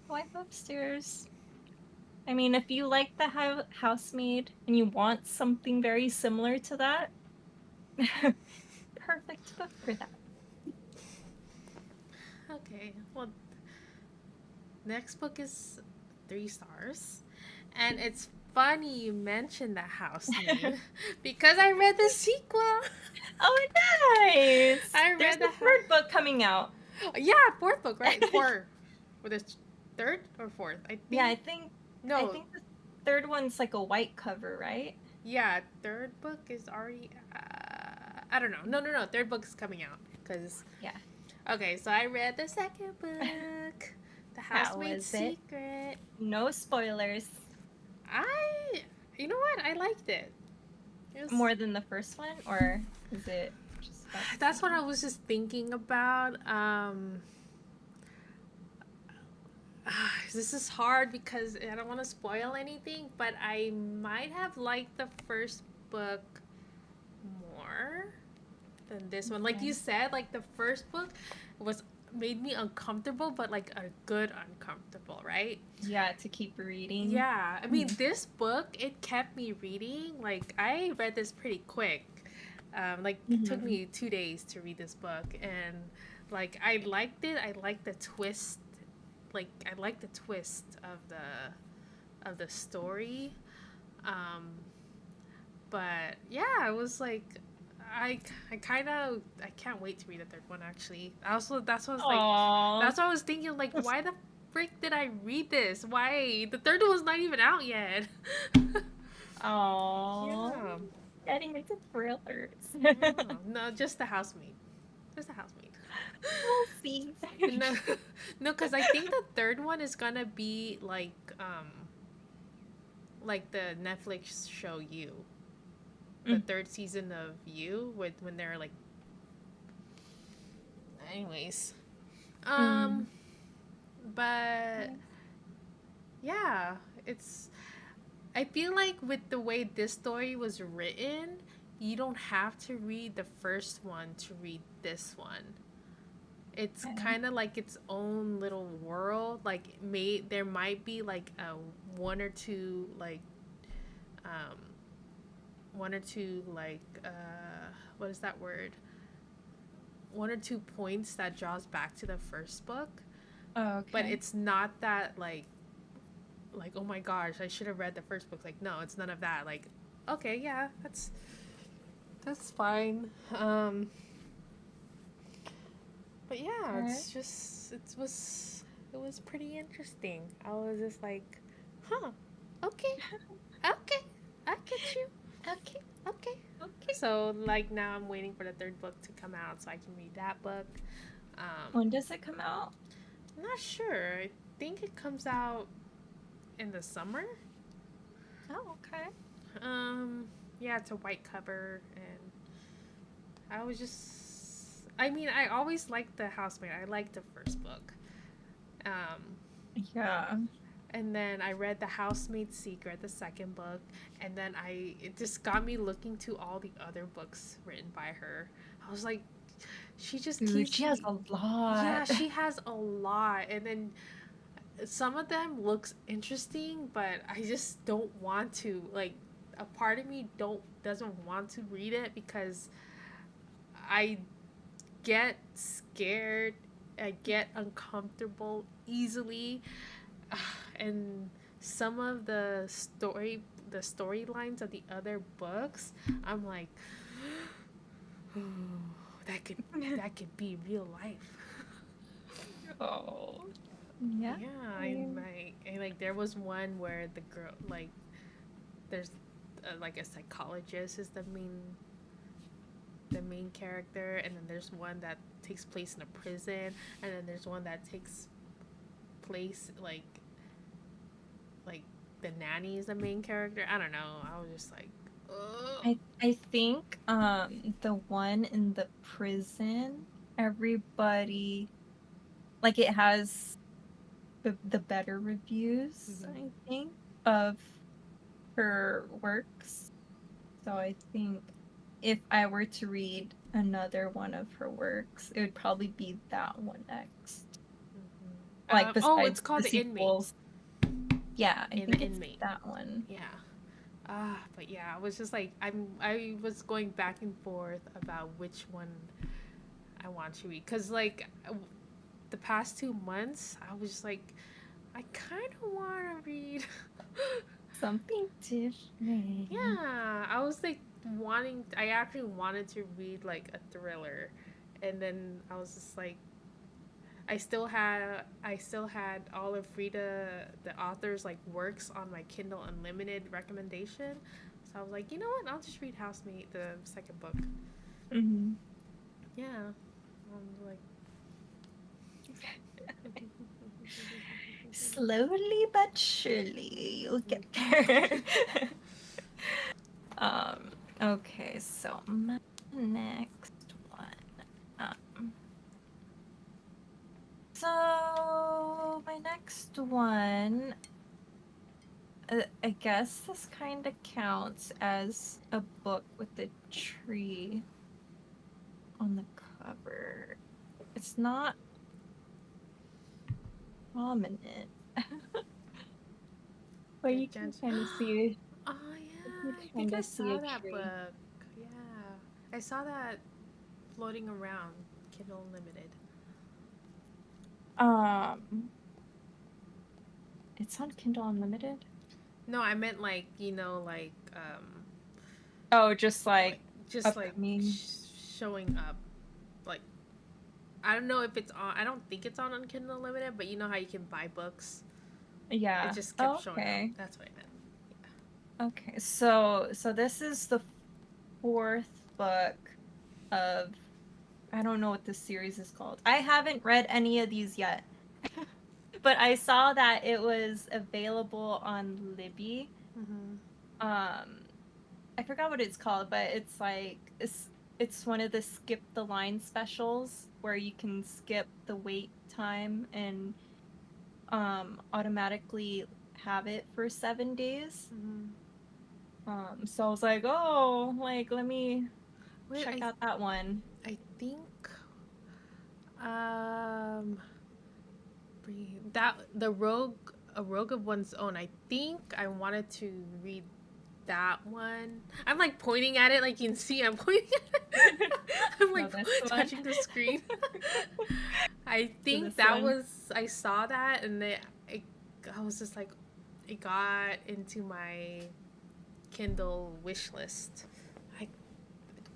Wife Upstairs. I mean, if you like the Housemaid and you want something very similar to that, perfect book for that. Okay. Well, next book is 3 stars. And it's funny you mentioned the housemaid because I read the sequel. Oh, nice! I There's read the third book coming out. yeah, fourth book, right? Four. With the third or fourth? I Yeah, think. I No. think the third one's like a white cover, right? Yeah, third book is already. I don't know. No, no, no. Third book is coming out because. Yeah. Okay, so I read the second book, The How Housemaid's was it? Secret. No spoilers. I, you know what? I liked it. It was. More than the first one, or is it just about the That's what I same? was just thinking about. This is hard because I don't want to spoil anything, but I might have liked the first book more than this one. Like Okay. you said, like the first book was made me uncomfortable, but like a good uncomfortable, right? Yeah, to keep reading. Yeah, I mean, Mhm. this book it kept me reading. Like I read this pretty quick. Like it took Mhm. me 2 days to read this book, and like I liked it. I liked the twist. Like I liked the twist of the story. Um, but yeah, it was like I kind of I can't wait to read the third one. Actually, also that's what I was like. Aww. That's what I was thinking. Like, why the frick did I read this? Why the third one's not even out yet? Aww. Yeah. Getting into thrillers. Oh, no, just the housemaid. Just the housemaid. We'll see. No, no, because I think the third one is gonna be like the Netflix show You, the Mm. third season of You, with when they're like, anyways, Mm. um, but yeah, it's. I feel like with the way this story was written, you don't have to read the first one to read this one. It's Okay. kind of like its own little world. Like there might be like a one or two like um one or two like what is that word? One or two points that draws back to the first book, but Okay. it's not that like oh my gosh, I should have read the first book. Like no, it's none of that. Like okay, yeah, that's fine. But yeah, Alright. it's just it was pretty interesting. I was just like, huh. Okay. Okay. I get you. Okay. Okay. Okay. So like now I'm waiting for the third book to come out so I can read that book. When does it come out? I'm not sure. I think it comes out in the summer. Oh, okay. Um, yeah, it's a white cover, and I was just. I mean, I always liked the housemate. I liked the first book. Um, Yeah. and then I read the housemaid's secret, the second book, and then it just got me looking to all the other books written by her. I was like, she just Dude, keeps she has me. a Yeah, lot. she has a lot, and then some of them looks interesting, but I just don't want to. Like, a part of me don't doesn't want to read it because I get scared, I get uncomfortable easily, and some of the storylines of the other books, I'm like, oh, that could that could be real life. Oh. Yeah. Yeah, I mean, like there was one where the girl like there's like a psychologist is the main character, and then there's one that takes place in a prison, and then there's one that takes place like the nanny is the main character. I don't know. I was just like, ugh. I think the one in the prison, everybody like it has the better reviews, Mm-hmm. I think, of her works. So I think if I were to read another one of her works, it would probably be that one next. Mm-hmm. Like Oh, it's besides called the the inmate. sequels. Yeah, I In the think it's inmate. that one. Yeah. But yeah, I was just like I was going back and forth about which one I want to read because like the past 2 months I was just like I kind of want to read. Something different. Yeah, I was like wanting. I actually wanted to read like a thriller, and then I was just like, I still had all of Frida the author's like works on my Kindle Unlimited recommendation. So I was like, you know what? I'll just read Housemate, the second book. Hmm. Yeah, I'm like, Slowly but surely, you'll get there. Um, okay, so my next one. Um, so my next one, I guess this kind of counts as a book with a tree on the cover. It's not prominent, but the you can judge. kind of see, Oh you can yeah, I think kind I of see saw a that tree. book. Yeah, I saw that floating around Kindle Unlimited. Um, it's on Kindle Unlimited. No, I meant like Oh, just like like just like upcoming. showing up. Like I don't know if it's on. I don't think it's on Kindle Unlimited, but you know how you can buy books. It Yeah. just kept Oh, showing up. okay. That's what I meant. Okay. So this is the fourth book of I don't know what this series is called. I haven't read any of these yet. But I saw that it was available on Libby. Yeah. Mm-hmm. Um I forgot what it's called, but it's one of the skip the line specials where you can skip the wait time and automatically have it for 7 days. Mm-hmm. So I was like, oh, like let me Wait, check out that one. I think um that the Rogue a Rogue of One's Own. I think I wanted to read that one. I'm like pointing at it, like you can see I'm pointing at it. I'm No, like this one. touching the screen. I So think this that one. was I saw that and I was just like it got into my Kindle wish list. I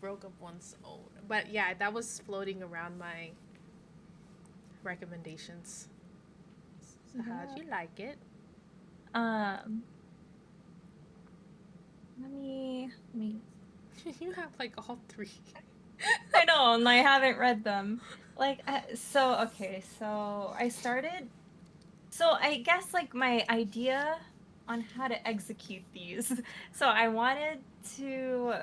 broke up one's own, but yeah, that was floating around my recommendations. So how'd Yeah. you like it? Um, let me. You have like all three. I know, and I haven't read them. Like, so okay, so I started. So I guess like my idea on how to execute these. So I wanted to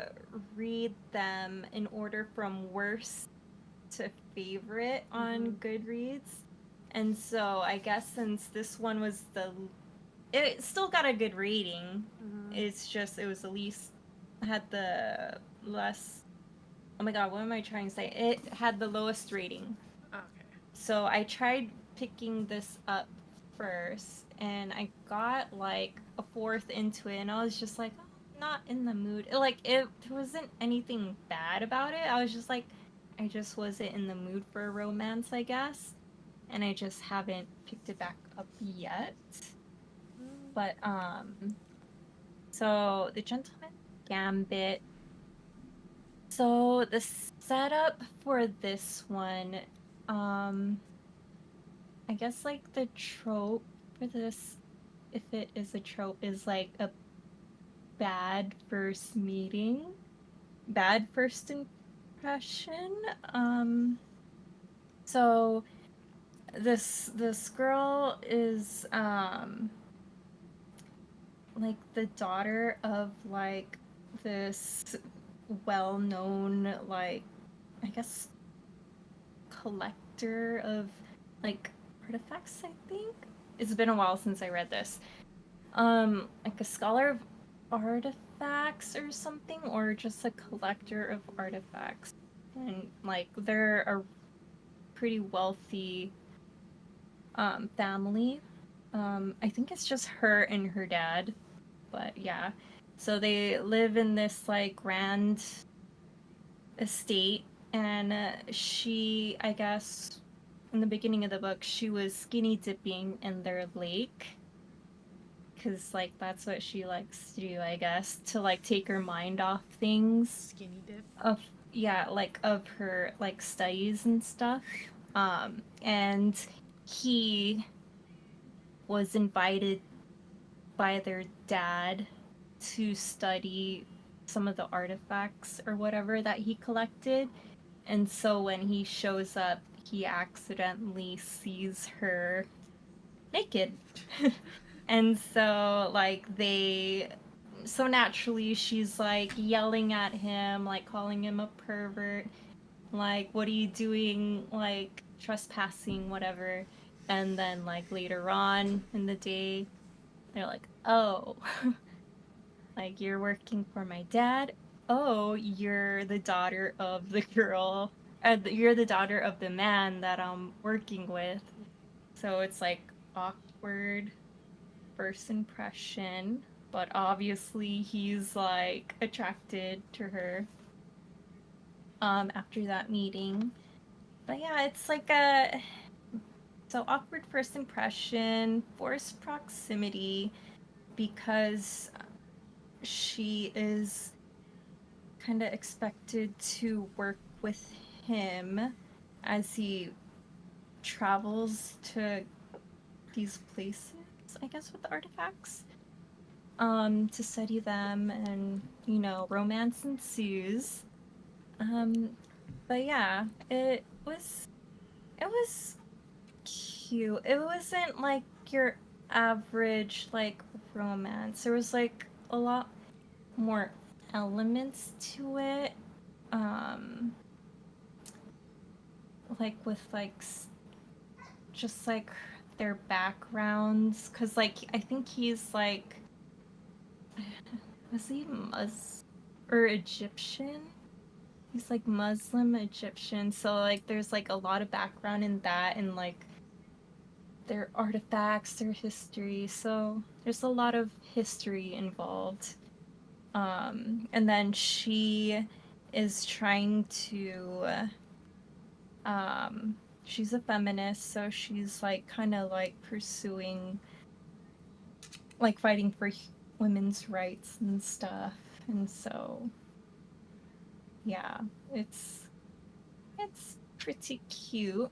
read them in order from worst to favorite on Mm-hmm. Goodreads. And so I guess since this one was it still got a good rating. Mm-hmm. It's just it was the least had the less. Oh my God, what am I trying to say? It had the lowest rating. Okay. So I tried picking this up first and I got like a fourth into it and I was just like, oh, I'm not in the mood. Like it wasn't anything bad about it. I was just like, I just wasn't in the mood for a romance, I guess. And I just haven't picked it back up yet. But so The Gentleman Gambit. So the setup for this one, I guess like the trope for this, if it is a trope, is like a bad first meeting, bad first impression. Um, so this girl is like the daughter of like this well-known like I guess collector of like artifacts, I think. It's been a while since I read this. Like a scholar of artifacts or something, or just a collector of artifacts. And like they're a pretty wealthy family. I think it's just her and her dad, but yeah. So they live in this like grand estate and she, I guess in the beginning of the book, she was skinny dipping in their lake because like that's what she likes to do, I guess, to like take her mind off things Skinny dip. of yeah, like of her like studies and stuff. And he was invited by their dad to study some of the artifacts or whatever that he collected. And so when he shows up, he accidentally sees her naked. And so so naturally she's like yelling at him, like calling him a pervert, like what are you doing, like trespassing, whatever. And then like later on in the day they're like, oh, like you're working for my dad. Oh, you're the daughter of the girl, you're the daughter of the man that I'm working with. So it's like awkward first impression, but obviously he's like attracted to her after that meeting. But yeah, it's like a so awkward first impression, forced proximity because she is kind of expected to work with him as he travels to these places, I guess, with the artifacts, to study them, and romance ensues. Um, but yeah, it was cute. It wasn't like your average like romance. There was like a lot more elements to it. Um, like with like just like their backgrounds, because like I think he's like was he Mus or Egyptian? He's like Muslim Egyptian, so like there's like a lot of background in that and like their artifacts, their history. So there's a lot of history involved. And then she is trying to she's a feminist, so she's like kind of like pursuing like fighting for women's rights and stuff. And so yeah, it's it's pretty cute.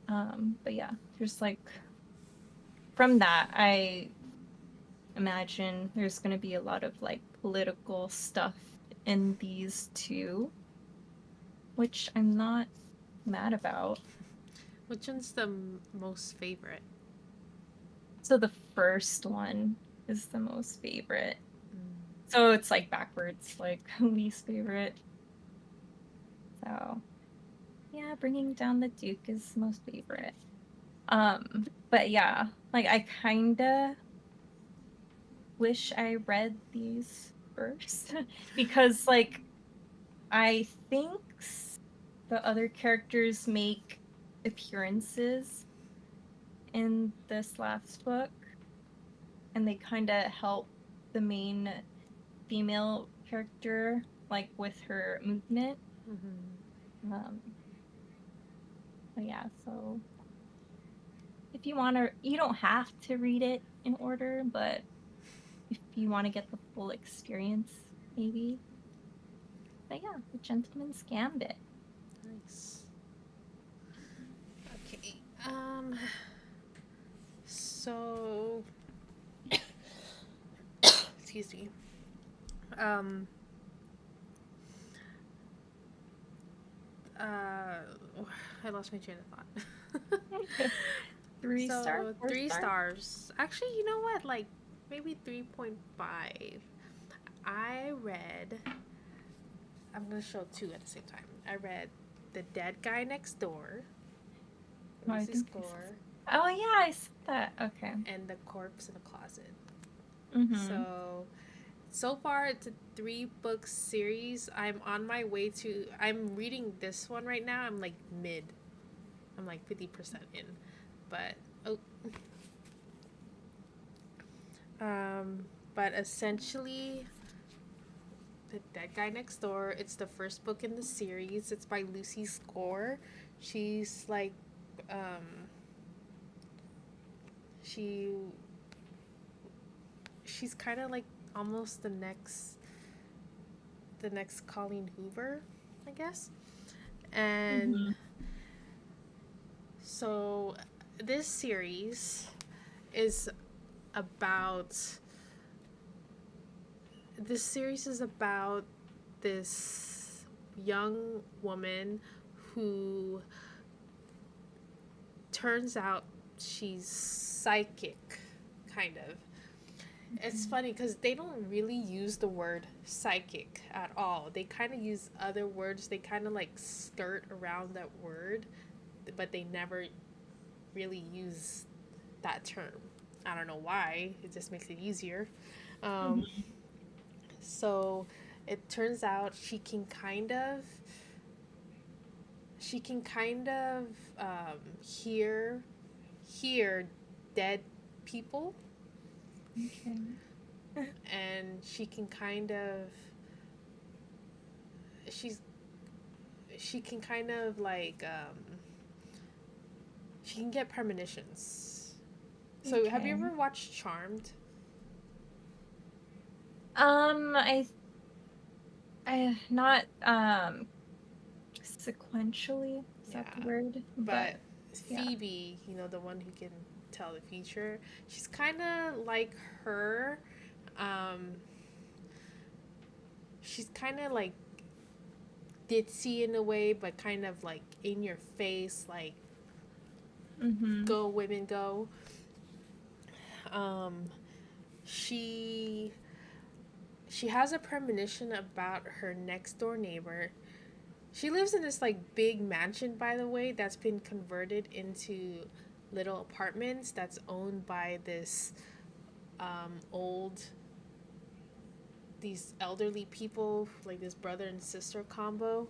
But yeah, there's like from that I imagine there's going to be a lot of like political stuff in these too, which I'm not mad about. Which one's the most favorite? So the first one is the most favorite. Mm. So it's like backwards, like least favorite. So yeah, bringing down the Duke is most favorite. But yeah, like I kinda wish I read these first because like I think the other characters make appearances in this last book and they kind of help the main female character like with her movement. Mm-hmm. Um but yeah, so if you want to, you don't have to read it in order, but if you want to get the full experience, maybe. But yeah, The Gentleman's Gambit. Nice. Okay. So, excuse me. Um. Uh. I lost my train of thought. 3 star, So 4 star? 3 stars. Actually, you know what? Like maybe 3.5. I read. I'm gonna show two at the same time. I read The Dead Guy Next Door, Oh, I Lucy think I saw. Score, Oh yeah, I saw that. Okay. and The Corpse in the Closet. Mm-hmm. So far it's a 3 book series. I'm on my way to. I'm reading this one right now. I'm like mid. I'm like 50% in, but oh, um, but essentially The Dead Guy Next Door. It's the first book in the series. It's by Lucy Score. She's like, um, she she's kind of like almost the next Colleen Hoover, I guess. And Mm-hmm. so this series is about this series is about this young woman who turns out she's psychic, kind of. It's funny because they don't really use the word psychic at all. They kind of use other words. They kind of like skirt around that word, but they never really use that term. I don't know why. It just makes it easier. Um, Mm-hmm. so it turns out she can kind of hear dead people, Okay. and she's she can kind of like she can get premonitions. So have you Okay. ever watched Charmed? I not sequentially, is that the Yeah, word? but But yeah. Phoebe, the one who can tell the future, she's kind of like her. Um, she's kind of like ditzy in a way, but kind of like in your face, like Mm-hmm. go women go. Um, she she has a premonition about her next door neighbor. She lives in this like big mansion, by the way, that's been converted into little apartments that's owned by this old these elderly people, like this brother and sister combo.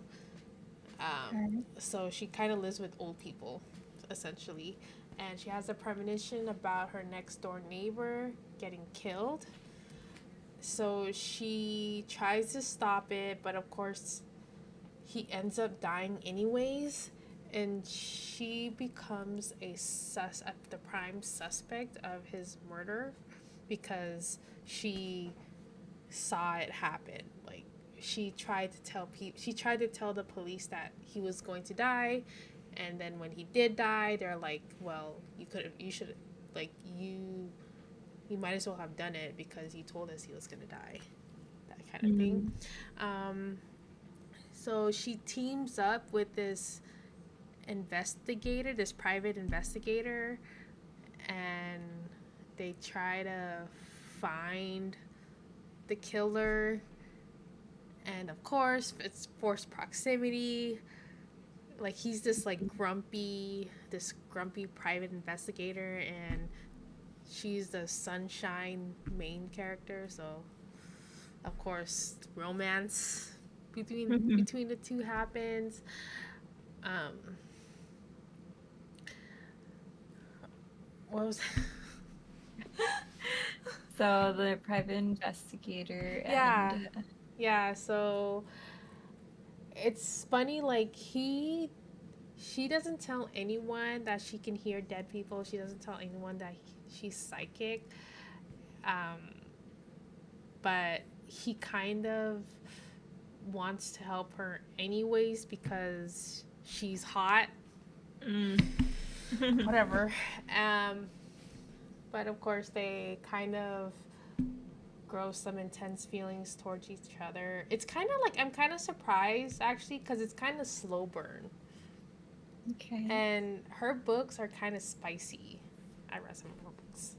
Um, Okay. so she kind of lives with old people, essentially, and she has a premonition about her next door neighbor getting killed. So she tries to stop it, but of course he ends up dying anyways, and she becomes the prime suspect of his murder because she saw it happen. Like she tried to tell the police that he was going to die, and then when he did die, they're like, well, you should, like, you might as well have done it because he told us he was going to die. kind of thing. Mm. Um, so she teams up with this investigator, this private investigator, and they try to find the killer. And of course, it's forced proximity. Like he's this grumpy private investigator, and she's the sunshine main character. So of course, romance between the two happens. Um, what was So the private investigator yeah, and yeah. So it's funny. Like she doesn't tell anyone that she can hear dead people. She doesn't tell anyone that she's psychic. Um, but he kind of wants to help her anyways because she's hot. mm. Whatever. Um, but of course, they kind of grow some intense feelings towards each other. It's kind of like I'm kind of surprised actually because it's kind of slow burn. Okay. And her books are kind of spicy. I read some of her books.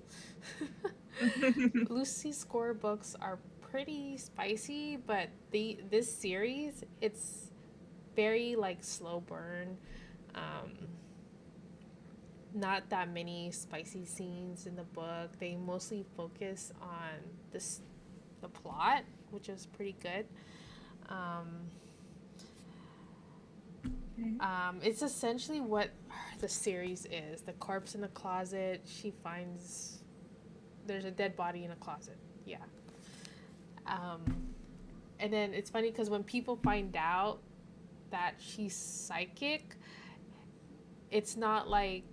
Lucy Score books are pretty spicy, but this series it's very like slow burn. Um, not that many spicy scenes in the book. They mostly focus on this the plot, which is pretty good. Um, Okay. it's essentially what the series is. The corpse in the closet. She finds there's a dead body in a closet. Yeah. Um, and then it's funny because when people find out that she's psychic, it's not like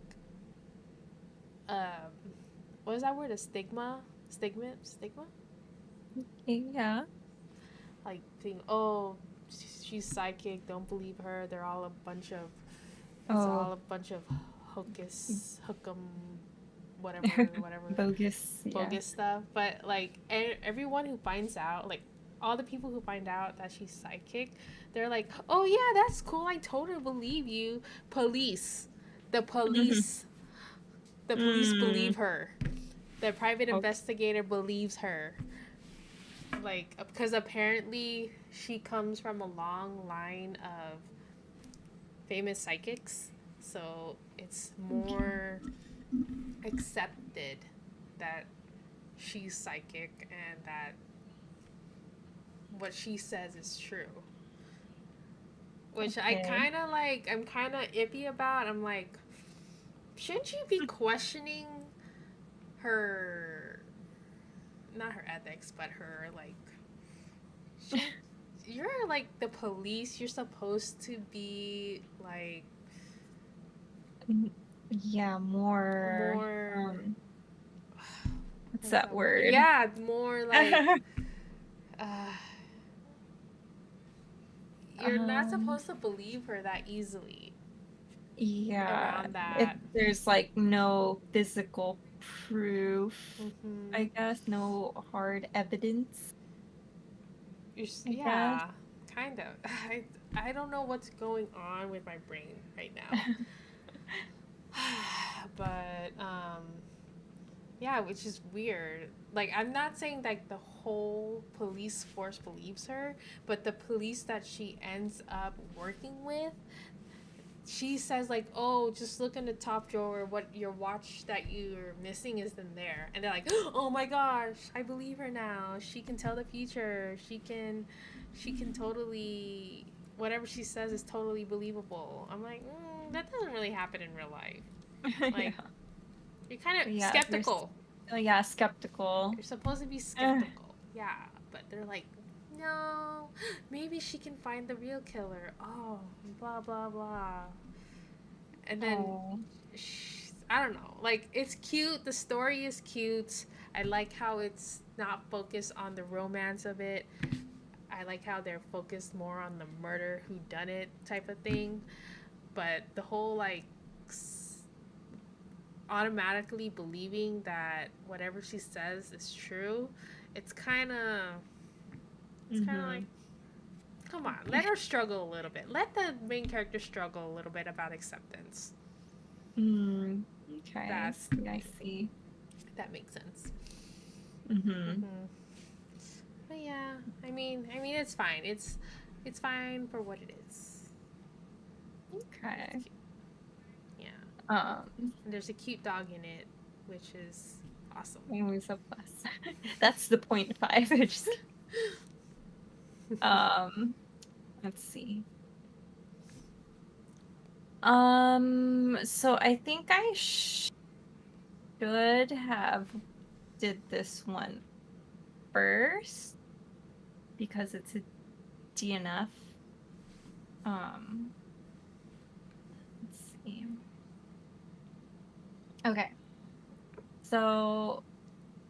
um, what is that word? A stigma. Yeah. Like being oh she's psychic. Don't believe her. They're all a bunch of it's Oh, all a bunch of hocus hookum whatever bogus. Yeah. bogus stuff. But like everyone who finds out, like all the people who find out that she's psychic, they're like, "Oh yeah, that's cool. I totally believe you." Police, the police, the police Mm. believe her. The private Okay. investigator believes her. Like because apparently she comes from a long line of famous psychics, so it's Okay. more accepted that she's psychic and that what she says is true. Which I Okay. kind of like, I'm kind of iffy about. I'm like, shouldn't you be questioning her, not her ethics, but her, like, shouldn't, you're like the police. You're supposed to be like Mm, yeah, more more, what's what's that that word? word? Yeah, more like, uh, you're not Um, supposed to believe her that easily yeah, around if that. there's like no physical proof, Mm-hmm. I guess, no hard evidence, I guess. Yeah, kind of. I don't know what's going on with my brain right now. But yeah, which is weird. Like I'm not saying like the whole police force believes her, but the police that she ends up working with, she says like, "Oh, just look in the top drawer. What your watch that you're missing is in there." And they're like, "Oh my gosh, I believe her now. She can tell the future. She can totally whatever she says is totally believable." I'm like, that doesn't really happen in real life. Yeah. Like, you're kind of Yeah, there's skeptical. yeah, skeptical. You're supposed to be Uh, skeptical. Yeah, but they're like, no, maybe she can find the real killer. Oh, blah blah blah. And then oh, I don't know. Like it's cute. The story is cute. I like how it's not focused on the romance of it. I like how they're focused more on the murder, who done it type of thing. But the whole like automatically believing that whatever she says is true, it's kind of It's kind of like, Mhm. come on, let her struggle a little bit. Let the main character struggle a little bit about acceptance. Mm. Okay. That's the Yeah, I thing. see. If that makes sense. Mhm. Mm-hmm. But yeah, I mean, it's fine. It's fine for what it is. It's Okay. cute. Yeah, Um, and there's a cute dog in it, which is awesome. always a plus. That's the point five. Just kidding. Um, let's see. So I think I should have did this one first because it's a DNF. Um, let's see. Okay. So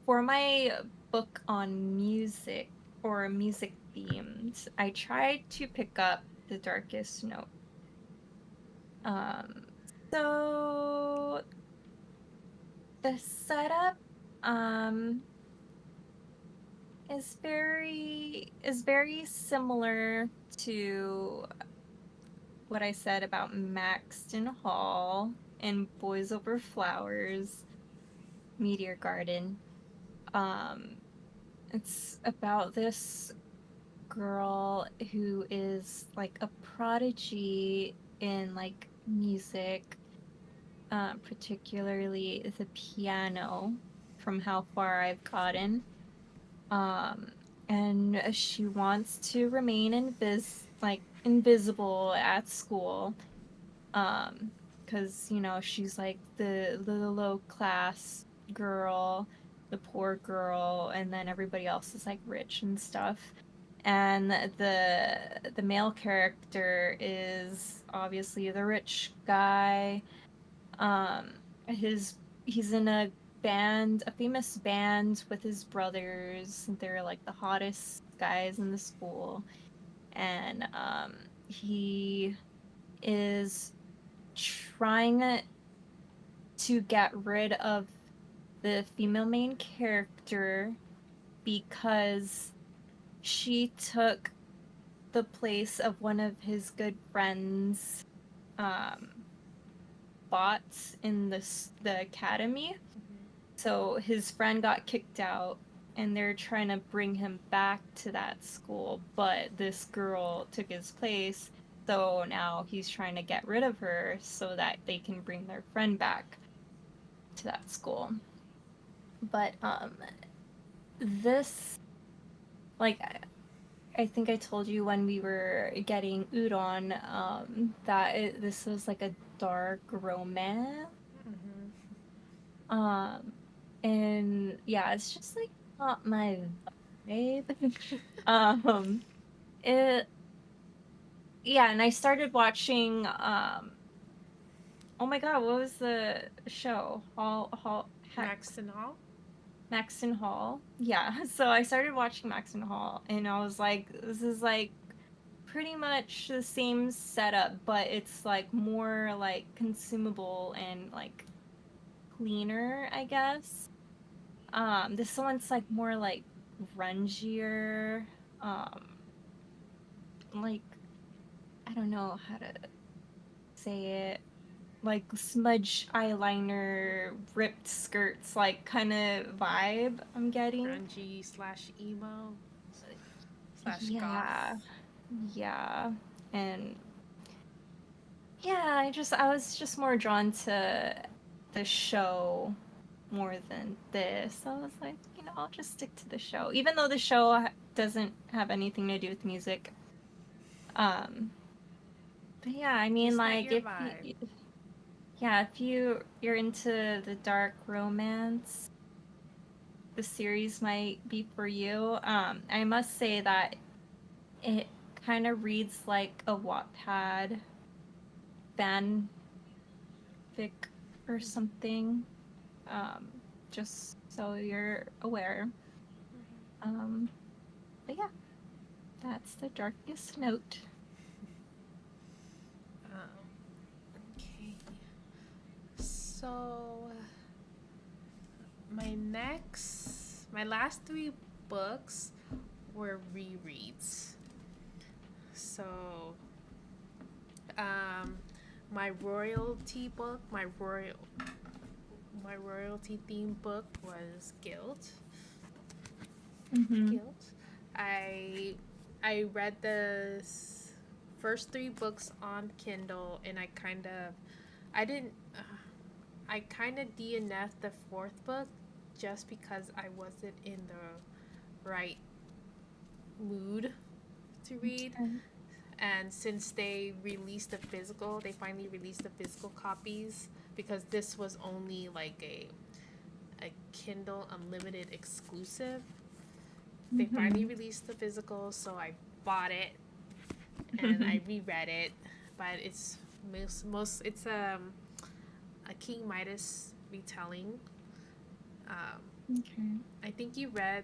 for my book on music or music themes, I tried to pick up The Darkest Note. Um, so the setup um is very similar to what I said about Maxton Hall and Boys Over Flowers, Meteor Garden. Um, it's about this girl who is like a prodigy in like music, particularly the piano, from how far I've gotten. Um, and she wants to remain invisible at school. Um, because she's like the low class girl, the poor girl, and then everybody else is like rich and stuff. And the male character is obviously the rich guy. Um, his he's in a famous band with his brothers. They're like the hottest guys in the school, and he is trying to get rid of the female main character because she took the place of one of his good friends, um, bots in the academy. So his friend got kicked out, and they're trying to bring him back to that school, but this girl took his place. So now he's trying to get rid of her so that they can bring their friend back to that school. But this like I think I told you when we were getting udon that this was like a dark romance. Mm-hmm. Um and yeah, it's just like not my vibe. um it yeah, and I started watching oh my god, what was the show? Hall Hex Maxton Hall. Maxton Hall. Yeah, so I started watching Maxton Hall and I was like, this is like pretty much the same setup, but it's like more like consumable and like cleaner, I guess. This one's like more like grungier, um, like I don't know how to say it, like smudge eyeliner, ripped skirts, like kind of vibe I'm getting. Grungy slash emo slash goth. Yeah, yeah, and yeah, I was just more drawn to the show more than this. I was like, I'll just stick to the show, even though the show doesn't have anything to do with music. Um, but yeah, I mean, Just not like your vibe. yeah, if you're into the dark romance, the series might be for you. I must say that it kind of reads like a Wattpad fanfic or something. Just so you're aware. Um, but yeah, that's the darkest note. Okay. So my last three books were rereads. So, um, my royalty book, my royalty theme book was Guilt. Mm-hmm. Guilt. I I read the first three books on Kindle, and I didn't I kind of DNF'd the fourth book just because I wasn't in the right mood to read. Okay. And since they finally released the physical copies because this was only like a Kindle Unlimited exclusive. They finally Mm-hmm. released the physical, so I bought it and I reread it. But it's it's a King Midas retelling. Um, Okay. I think you read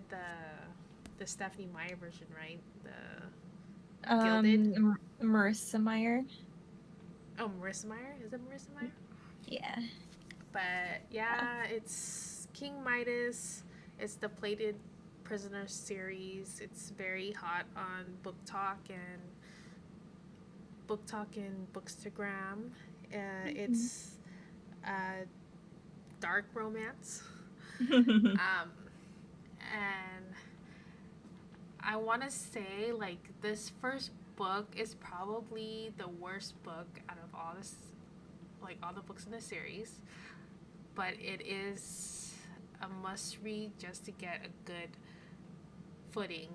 the Stephanie Meyer version, right? The Gilded. Marissa Meyer. Oh, Marissa Meyer. Is it Marissa Meyer? Yeah. But Yeah. yeah, it's King Midas. It's the Plated Prisoner series. It's very hot on Book Talk and Bookstagram. Mm-hmm. It's a dark romance. Um, and I want to say like this first book is probably the worst book out of all the books in the series, but it is a must read just to get a good footing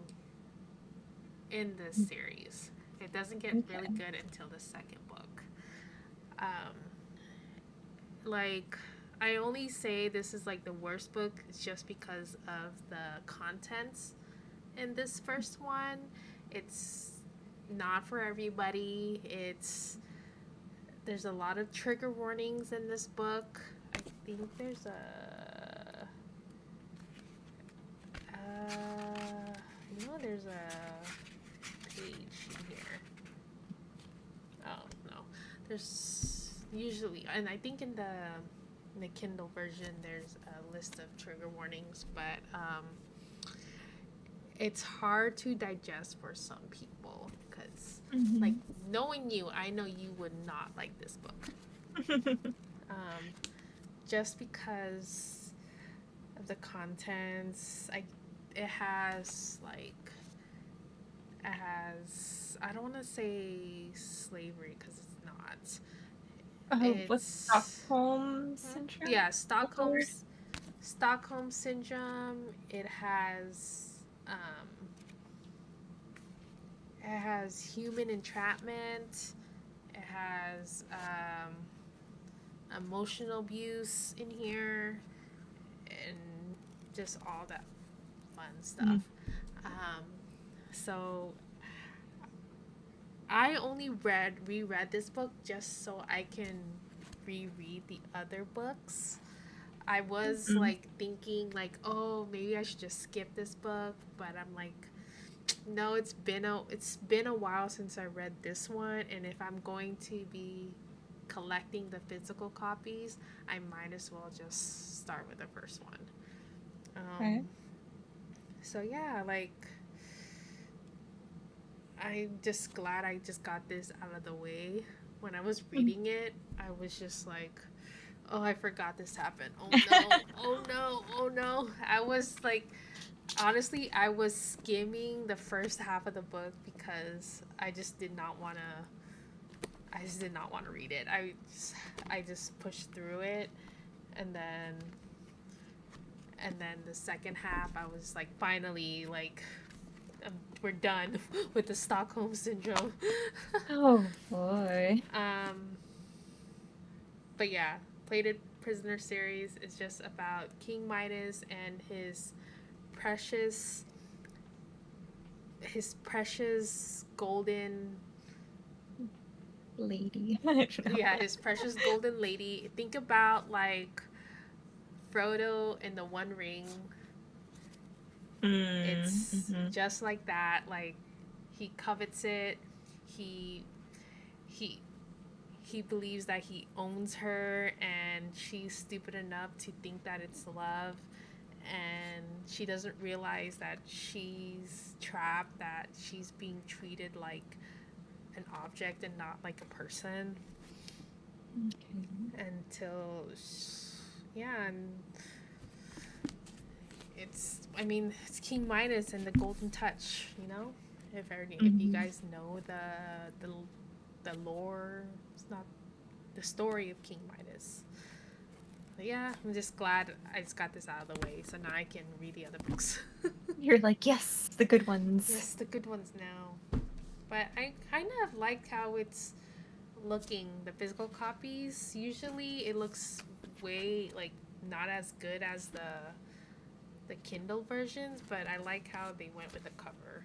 in this series. It doesn't get really Okay. good until the second book. Um, like I only say this is like the worst book just because of the contents in this first one. It's not for everybody. There's a lot of trigger warnings in this book. I think there's there's a page in here. Oh no, there's usually, and I think in the Kindle version there's a list of trigger warnings, but it's hard to digest for some people because, like, Mm-hmm. knowing you, I know you would not like this book. Um, just because of the contents, it has like it has I don't want to say slavery because it's not. Oh, what's It's Stockholm syndrome? yeah, What's the word? Stockholm syndrome. Um, it has human entrapment. It has emotional abuse in here, and just all that fun stuff. Um, so I only reread this book just so I can reread the other books. I was Mm-hmm. like thinking like, oh, maybe I should just skip this book, but I'm like, no, it's been a while since I read this one, and if I'm going to be collecting the physical copies, I might as well just start with the first one. Okay. So yeah, like I'm just glad I just got this out of the way. When I was reading it, I was just like, oh, I forgot this happened. Oh no, oh no, oh no. I was like, honestly, I was skimming the first half of the book because I just did not want to read it. I just pushed through it, and then the second half, I was like, finally, like, we're done with the Stockholm syndrome. Oh boy. um, but yeah, Plated Prisoner series is just about King Midas and precious his precious golden Lady. I don't yeah, know. his precious golden lady. Think about like Frodo in the One Ring. It's Mm-hmm. just like that. Like he covets it. He he he believes that he owns her, and she's stupid enough to think that it's love. and she doesn't realize that she's trapped, that she's being treated like an object and not like a person Okay. until yeah, and I mean it's King Midas and the Golden Touch, you know, if you Mhm. guys know the lore, it's not the story of King Midas. But yeah, I'm just glad I just got this out of the way, so now I can read the other books. You're like, yes, the good ones. Yes, the good ones now. But I kind of like how it's looking, the physical copies. Usually it looks way like not as good as the Kindle versions, but I like how they went with the cover.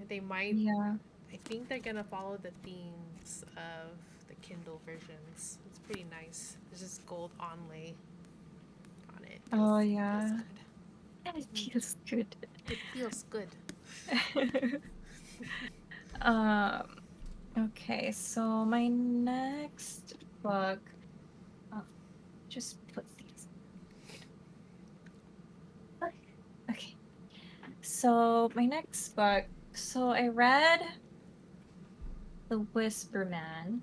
They might, Yeah. I think they're gonna follow the themes of the Kindle versions. It's pretty nice. There's just gold onlay on it. Oh Feels yeah. good. It feels good. It feels good. um okay, so my next book, oh, just put these. Okay. So my next book, so I read The Whisper Man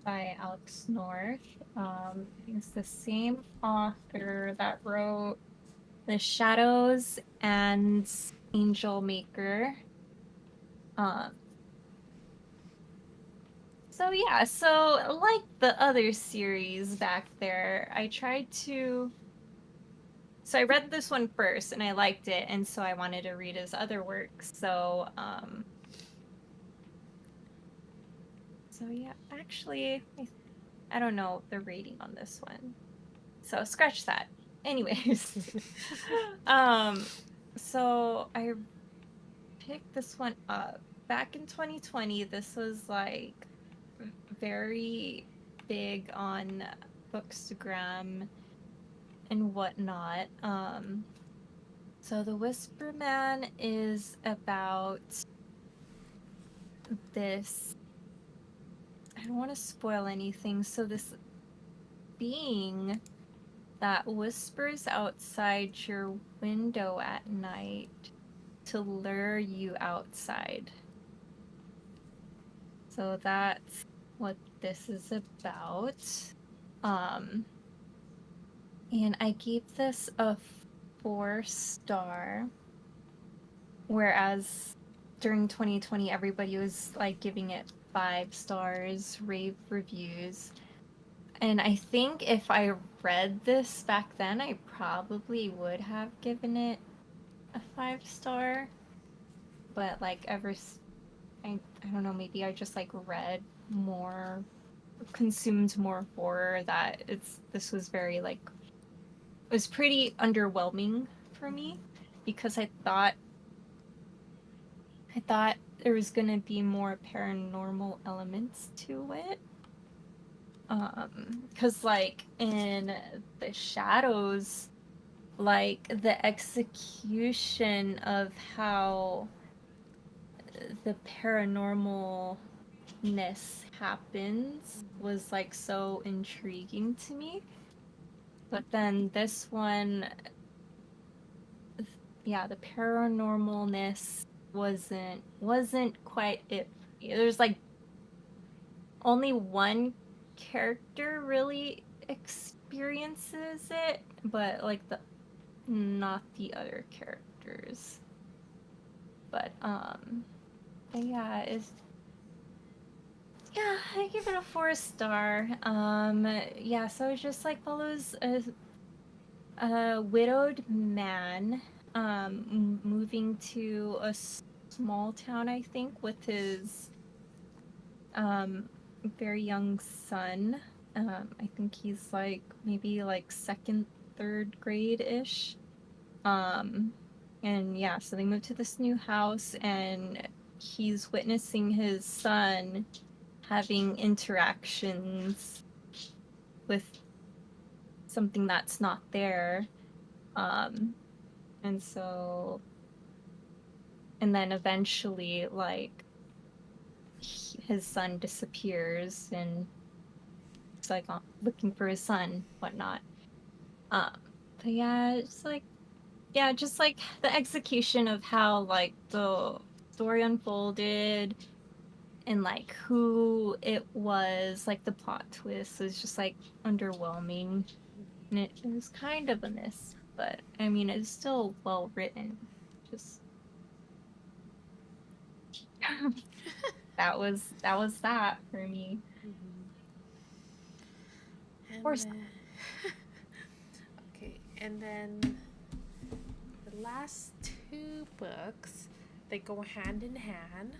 by Alex North. It's the same author that wrote The Shadows and Angel Maker. Um, so yeah, so like the other series back there, I tried to. So I read this one first and I liked it, and so I wanted to read his other works. So yeah, actually, I don't know the rating on this one. So scratch that. Anyways, um, so I picked this one up back in 2020. This was like very big on Bookstagram and whatnot. So The Whisper Man is about this. I don't want to spoil anything. So this being that whispers outside your window at night to lure you outside. So that's what this is about. Um, and I gave this a 4 star, whereas during 2020, everybody was like giving it 5 stars, rave reviews. And I think if I read this back then, I probably would have given it a 5 star. But like I don't know, maybe I just like read more, consumed more horror, that this was very like, it was pretty underwhelming for me, because I thought there was gonna be more paranormal elements to it. Because like in The Shadows, like the execution of how the paranormalness happens was like so intriguing to me. But then this one, yeah, the paranormalness wasn't quite it for me. There's like only one character really experiences it, but like the not the other characters. But yeah, it's yeah, I give it a 4 star. Yeah, so it just like follows a widowed man moving to a small town, I think, with his um very young son. I think he's like maybe like second, third grade ish. Um, and yeah, so they move to this new house, and he's witnessing his son having interactions with something that's not there. Um, and so, and then eventually, like, his son disappears, and it's like looking for his son, whatnot. Um, But yeah, it's like yeah, just like the execution of how like the story unfolded and like who it was, like the plot twist was just like underwhelming. And it was kind of a miss, but I mean it's still well written. Just that was that for me. Mm-hmm. Or And then, okay, and then the last two books, they go hand in hand.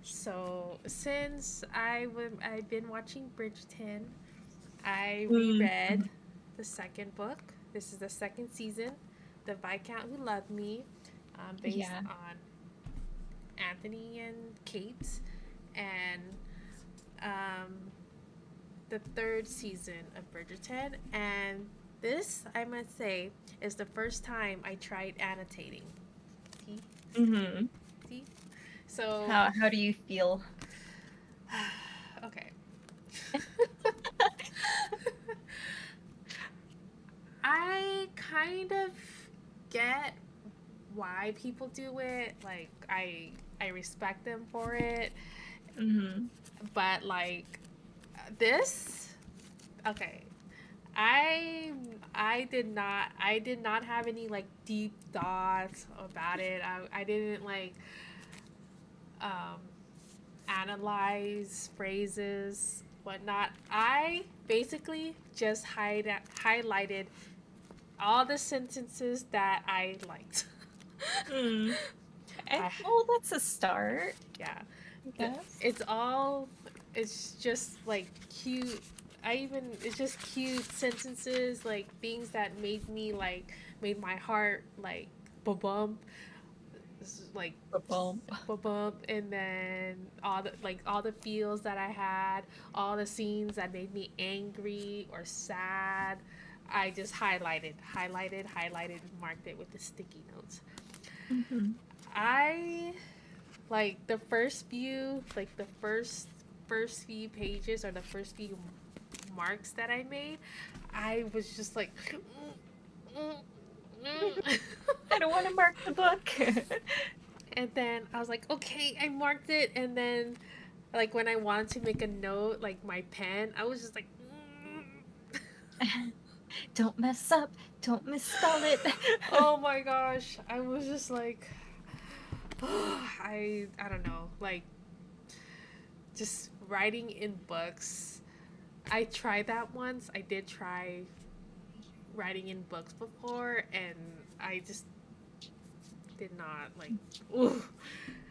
So since I've been watching Bridgerton, I reread mm, the second book. This is the second season, The Viscount Who Loved Me, based yeah. on Anthony and Kate, and um, the third season of Bridgerton. And this, I must say, is the first time I tried annotating. See? Hmm. See? So, How do you feel? okay. I kind of get why people do it. Like I respect them for it, Hmm. but like this, okay. I I did not have any like deep thoughts about it. I didn't like um analyze phrases, whatnot. I basically just highlighted all the sentences that I liked. Mm. Okay. I Well, that's a start, yeah, I guess. it's all it's just like cute. It's just cute sentences, like things that made me like made my heart like bump, like Bump. bump, and then all the feels that I had, all the scenes that made me angry or sad. I just highlighted, and marked it with the sticky notes. Hmm. I like the first few, like the first few pages or the first few marks that I made. I was just like, I don't want to mark the book. and then I was like, okay, I marked it, and then like when I wanted to make a note, like my pen, I was just like. Don't mess up. Don't misspell it. Oh my gosh, I was just like, I don't know, like just writing in books. I tried that once. I did try writing in books before, and I just did not like. Ooh.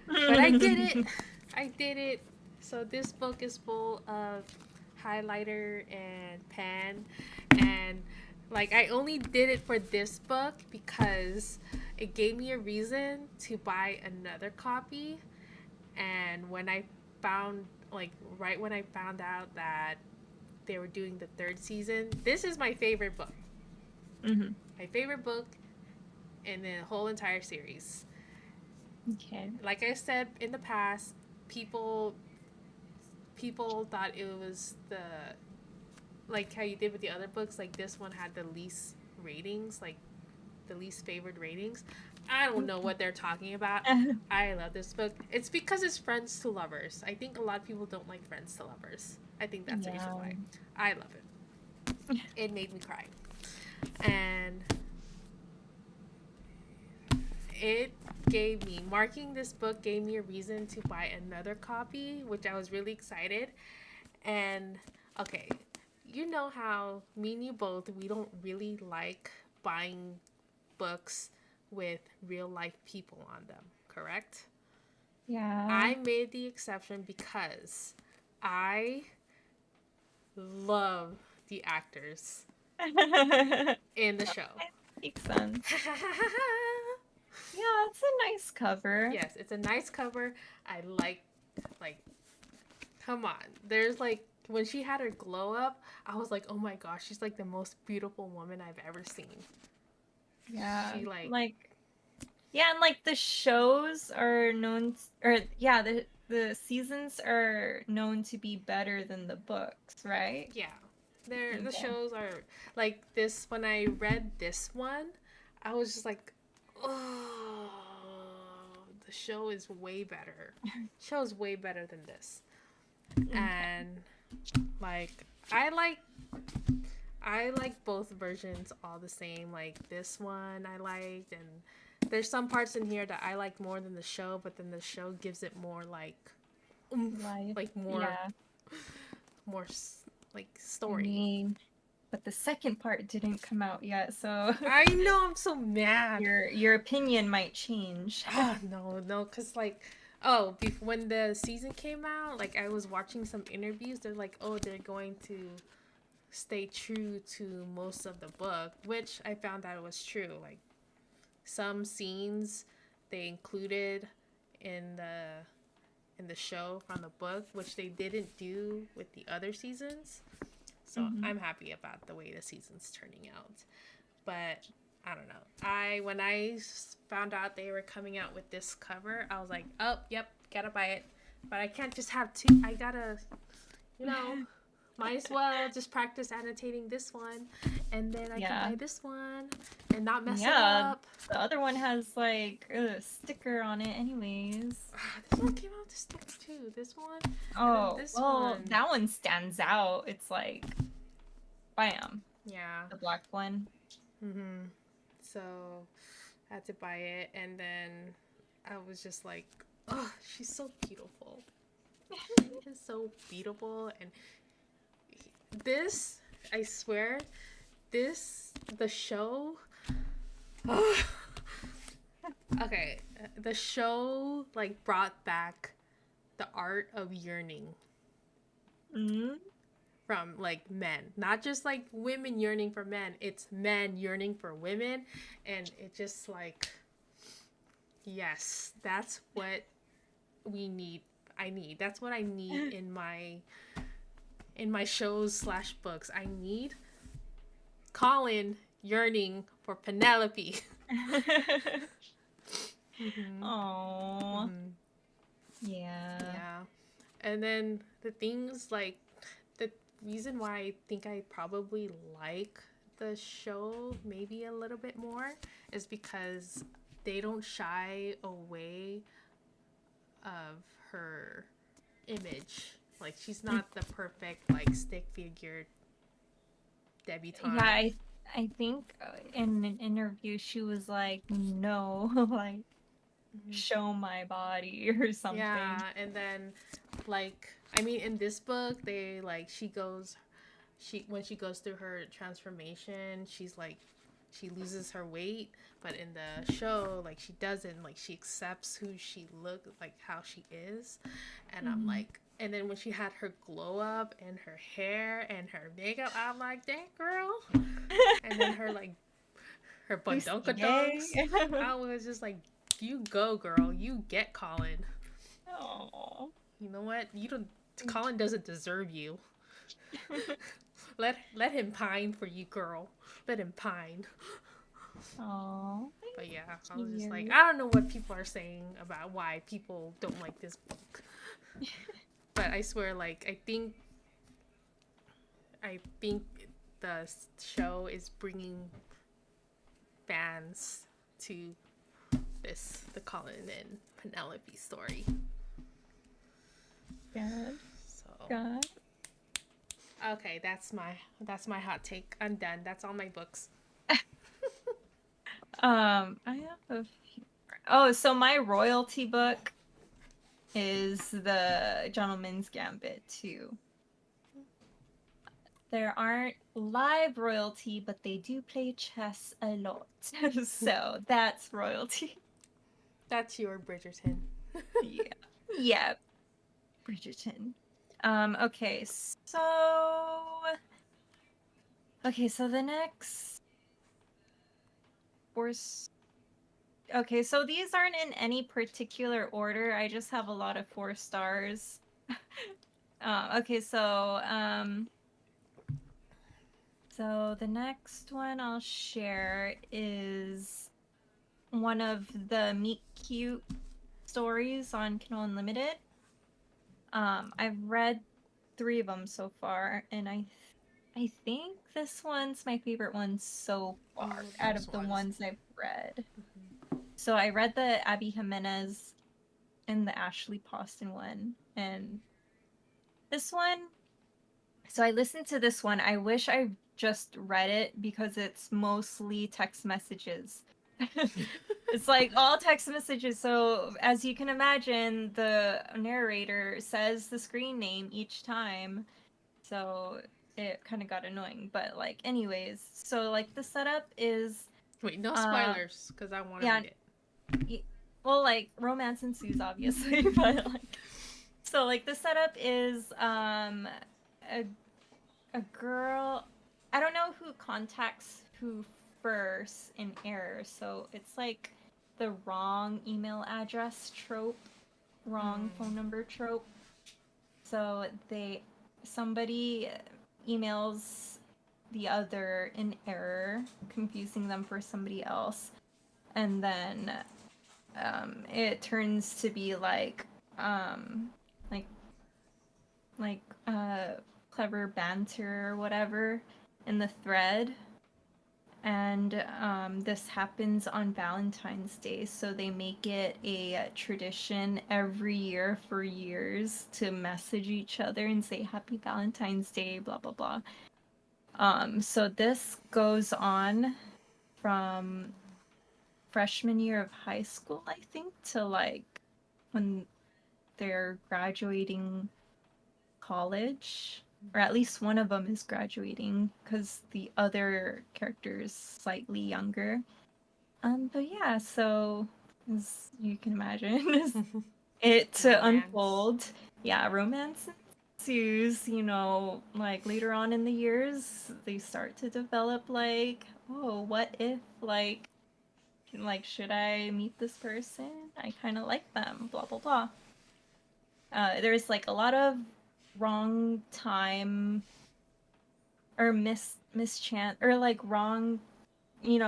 But I did it. I did it. So this book is full of highlighter and pen, and like I only did it for this book because it gave me a reason to buy another copy. And when I found like right when I found out that they were doing the third season, this is my favorite book. Hmm. My favorite book in the whole entire series. Okay. Like I said in the past, people people thought it was the like how you did with the other books, like this one had the least ratings, like the least favored ratings. I don't know what they're talking about. I love this book. It's because it's friends to lovers. I think a lot of people don't like friends to lovers. I think that's the reason Yeah. why. I love it. It made me cry. And it gave me marking this book gave me a reason to buy another copy, which I was really excited. And okay, you know how me and you both we don't really like buying books with real life people on them, correct? Yeah. I made the exception because I love the actors It in the show. makes sense. Yeah, it's a nice cover. Yes, it's a nice cover. I like come on. There's like when she had her glow up, I was like, "Oh my gosh, she's like the most beautiful woman I've ever seen." Yeah. She like Like yeah, and like the shows are known or yeah, the seasons are known to be better than the books, right? yeah. The Okay. shows are like this. When I read this one, I was just like, oh, the show is way better. Show is way better than this. Okay. And like I like both versions all the same. Like this one I liked, and there's some parts in here that I like more than the show, but then the show gives it more like oomph, Life. like more Yeah. more like I story. mean, but the second part didn't come out yet, so I know, I'm so mad. your opinion might change. Oh no, no, cause like, oh, when the season came out, like I was watching some interviews. They're like, oh, they're going to stay true to most of the book, which I found that it was true. Like some scenes they included in the show from the book, which they didn't do with the other seasons. So Hmm. I'm happy about the way the season's turning out. But I don't know. When I found out they were coming out with this cover, I was like, oh, yep, gotta buy it. But I can't just have two. I gotta, you know, might as well just practice annotating this one, and then I can Yeah. buy this one and not mess it Yeah, up. the other one has like a sticker on it anyways. This one came out to stick too. This one, and then Oh, this well, one. that one stands out. It's like, bam, Yeah. the black one. Mhm. So I had to buy it, and then I was just like, oh, she's so beautiful. She is so beautiful, and this, I swear, the show. Okay, the show like brought back the art of yearning Mm. from like men, not just like women yearning for men. It's men yearning for women, and it just like, yes, that's what we need. I need. That's what I need in my shows slash books. I need Colin yearning for Penelope. Mhm. Oh, Mhm. yeah. Yeah. And then the things like the reason why I think I probably like the show maybe a little bit more is because they don't shy away of her image. Like she's not the perfect like stick figure Yeah, debutante. I think in an interview she was like, no, like Mm-hmm. show my body or something. Yeah, and then like I mean in this book they like she when she goes through her transformation, she's like she loses her weight, but in the show like she doesn't, like she accepts who she look like how she is. And I'm Mhm. like, and then when she had her glow up and her hair and her makeup, I'm like, dang girl. And then her like her Bustier. badonkadonks, I was just like, you go girl, you get Colin. Oh. You know what? You don't. Colin doesn't deserve you. Let him pine for you, girl. Let him pine. Oh, But yeah, I was just like, cute. I don't know what people are saying about why people don't like this book. But I swear, like, I think the show is bringing fans to the Colin and Penelope story. God, So God. okay, that's my hot take. I'm done. That's all my books. I have a few. Oh, so my royalty book is the Gentleman's Gambit too. There aren't live royalty, but they do play chess a lot. So that's royalty. That's your Bridgerton. Yeah. Yeah, Bridgerton. Okay, so the next force. Okay, so these aren't in any particular order. I just have a lot of 4 stars. Okay, so the next one I'll share is one of the Meet Cute stories on Kindle Unlimited. I've read 3 of them so far, and I I think this one's my favorite one so far Oh, out those of the ones. ones I've read. Mhm. So I read the Abby Jimenez and the Ashley Poston one, and this one. So I listened to this one. I wish I just read it because it's mostly text messages. It's like all text messages. So as you can imagine, the narrator says the screen name each time. So it kind of got annoying. But like anyways, so like the setup is Wait, no uh spoilers, because I want to yeah, read it. well like romance ensues obviously, but like so like the setup is a a girl. I don't know who contacts who first in error. So it's like the wrong email address trope, wrong phone Mm. number trope. So somebody emails the other in error, confusing them for somebody else, and then it turns to be um like like clever banter or whatever in the thread. And this happens on Valentine's Day, so they make it a tradition every year for years to message each other and say Happy Valentine's Day, blah blah blah. So this goes on from freshman year of high school, I think, to like when they're graduating college, or at least one of them is graduating because the other character is slightly younger. But yeah, so as you can imagine, it to Romance. unfold, yeah, romance ensues, like later on in the years, they start to develop like, oh, what if should I meet this person? I kind of like them, blah blah blah. There's like a lot of wrong time or mischance or like wrong,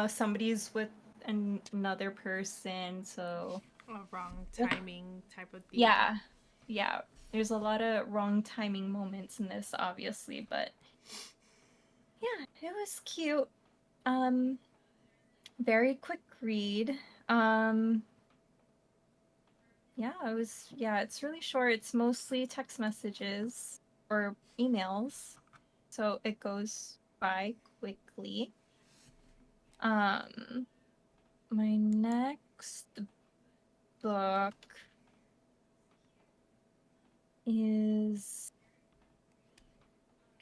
somebody's with another person, so A wrong timing type of deal. yeah, yeah. There's a lot of wrong timing moments in this, obviously, but yeah, it was cute. Um, very quick read. Um, yeah, it's really short. It's mostly text messages or emails, so it goes by quickly. Um, my next book is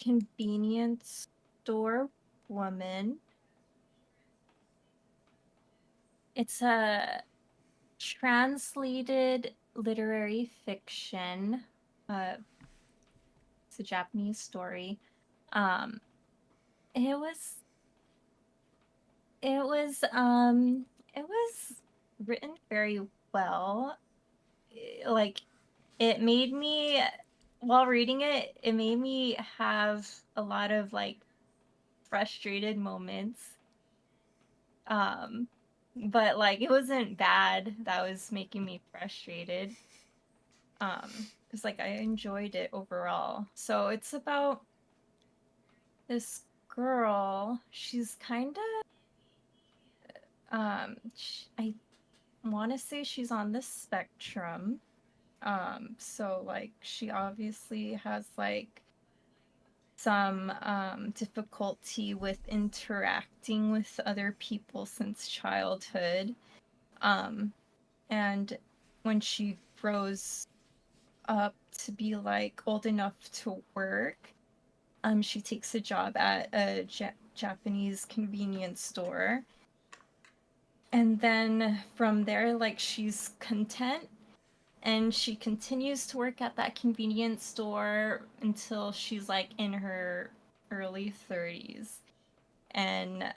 Convenience Store Woman. It's a translated literary fiction. Uh, it's a Japanese story. Um, it was it was it was written very well. Like it made me while reading it, it made me have a lot of like frustrated moments. Um, but like it wasn't bad that was making me frustrated. Because like I enjoyed it overall. So it's about this girl. She's kind of I want to say she's on the spectrum. So like she obviously has like some difficulty with interacting with other people since childhood. Um, and when she grows up to be like old enough to work, she takes a job at a Japanese convenience store. And then from there, like she's content and she continues to work at that convenience store until she's like in her early 30s. And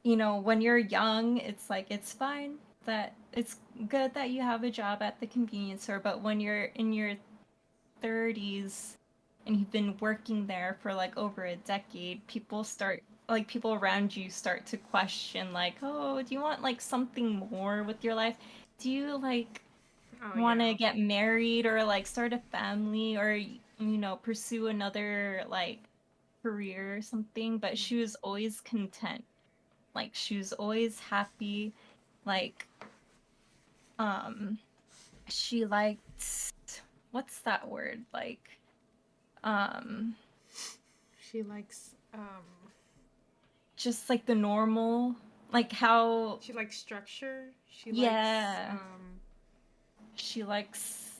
when you're young, it's like it's fine that it's good that you have a job at the convenience store, but when you're in your 30s and you've been working there for like over a decade, people around you start to question like, "Oh, do you want like something more with your life? Do you like Oh want yeah. to get married or like start a family or pursue another like career or something, but she was always content. Like she was always happy. Like um she liked, what's that word? Like um She likes just like the normal, like how, she likes structure. She likes yeah, she likes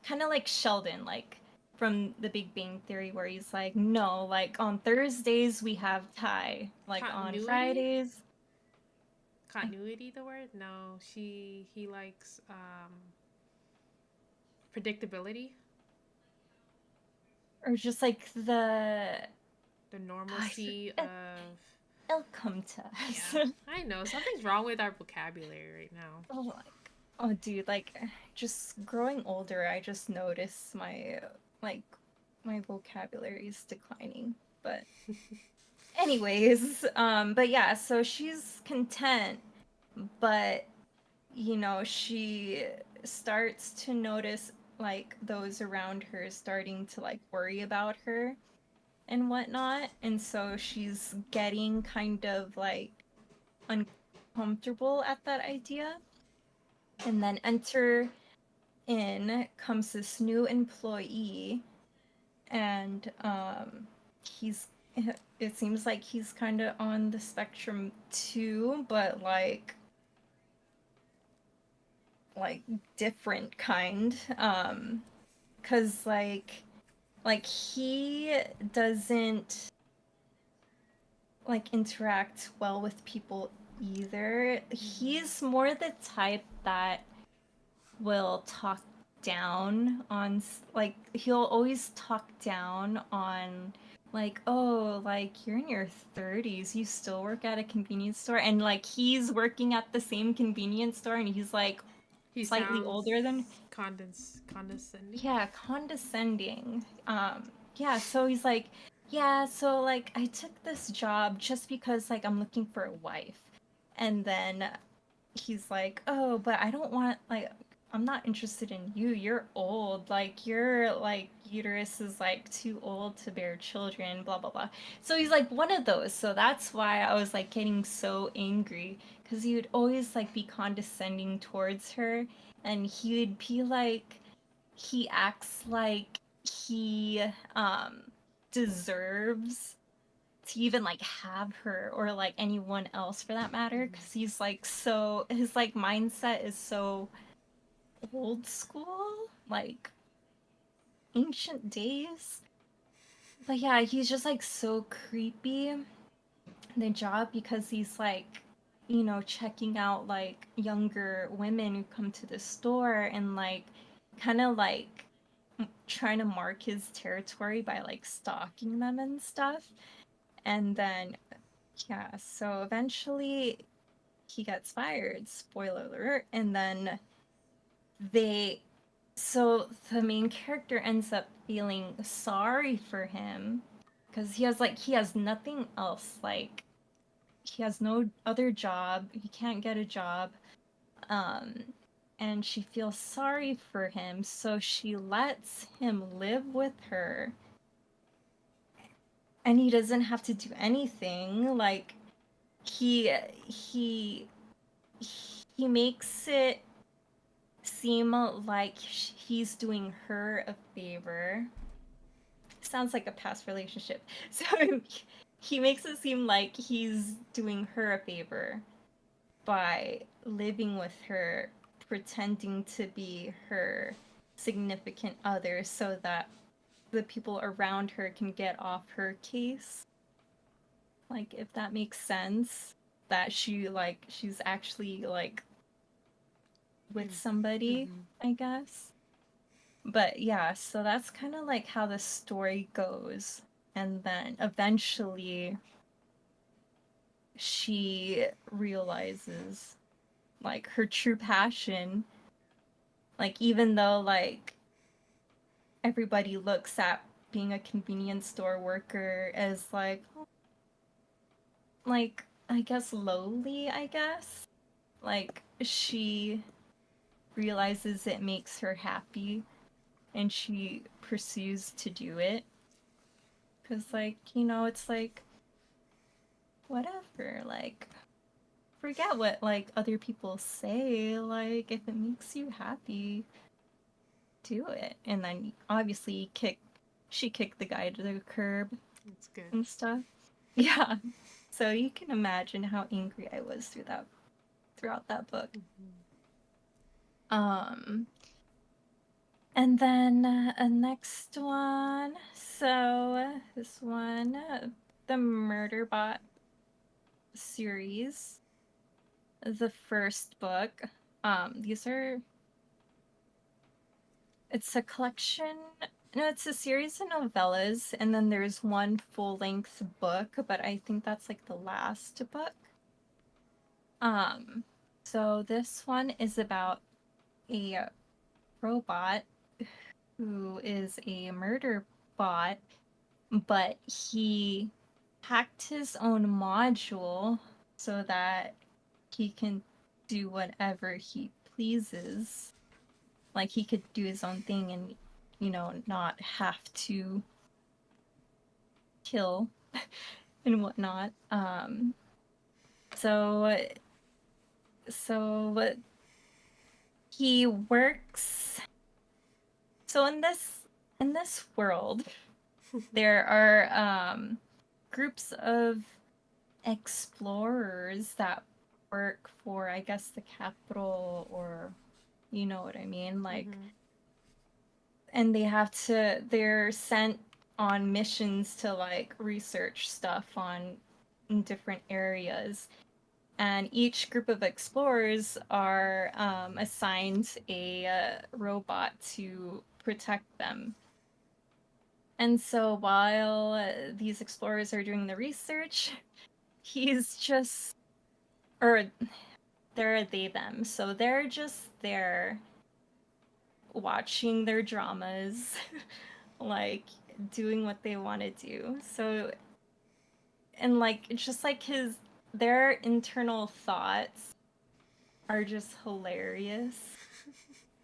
kind of like Sheldon, like from The Big Bang Theory, where he's like, no, like on Thursdays we have Thai, like on continuity. Fridays, I, Continuity, the word? No, he likes predictability, or just like the I normalcy forget, of. it'll come to Yeah, us. I know something's wrong with our vocabulary right now. Oh, like, oh, dude, like, just growing older, I just notice my, like, my vocabulary is declining. But, anyways, but yeah, so she's content, but, she starts to notice, like, those around her starting to, like, worry about her and whatnot. And so she's getting kind of, like, uncomfortable at that idea. And then enter in comes this new employee, and he's it seems like he's kind of on the spectrum too, but like different kind, cuz like he doesn't like interact well with people either. He's more the type that will talk down on, like, he'll always talk down on, like, oh, like you're in your 30s, you still work at a convenience store, and like he's working at the same convenience store and he's like He slightly sounds older than, condescending. yeah, condescending. Yeah, so he's like, yeah, so like I took this job just because like I'm looking for a wife. And then he's like, "Oh, but I don't want, like, I'm not interested in you. You're old. Like your like uterus is like too old to bear children, blah blah blah." So he's like one of those. So that's why I was like getting so angry, cuz he would always like be condescending towards her, and he would be like, he acts like he deserves to even like have her, or like anyone else for that matter, because he's like, so his like mindset is so old school, like ancient days. But yeah, he's just like so creepy, the job, because he's like, checking out like younger women who come to the store, and like kind of like trying to mark his territory by like stalking them and stuff. And then yeah, so eventually he gets fired, spoiler alert, and then they so the main character ends up feeling sorry for him, because he has nothing else, like he has no other job, he can't get a job, um and she feels sorry for him, so she lets him live with her, and he doesn't have to do anything. Like he he he makes it seem like he's doing her a favor. Sounds like a past relationship. So he makes it seem like he's doing her a favor by living with her, pretending to be her significant other, so that the people around her can get off her case. Like, if that makes sense, that she's actually like with somebody, Mm-hmm. I guess. But yeah, so that's kind of like how the story goes. And then eventually she realizes like her true passion. Like, even though like everybody looks at being a convenience store worker as like I guess lowly, I guess. Like she realizes it makes her happy, and she pursues to do it, Because, like, it's like, whatever. Like, forget what, like, other people say. Like, if it makes you happy, do it. And then, obviously, she kicked the guy to the curb It's good. and stuff. Yeah. So you can imagine how angry I was throughout that book. Mm-hmm. Um, and then a next one. So this one, the Murderbot series, the first book. These are it's a collection. No, it's a series of novellas, and then there's one full-length book, but I think that's like the last book. Um, so this one is about a robot who is a murder bot, but he hacked his own module so that he can do whatever he pleases. Like he could do his own thing and, not have to kill and whatnot. So so he works. So in this world, there are groups of explorers that work for, I guess, the capital, or you know what I mean, like, Mm-hmm. and they're sent on missions to like research stuff on in different areas. And each group of explorers are assigned a robot to protect them. And so while these explorers are doing the research, he's just, or they're they them. So they're just there watching their dramas, like doing what they want to do. So, and like, it's just like their internal thoughts are just hilarious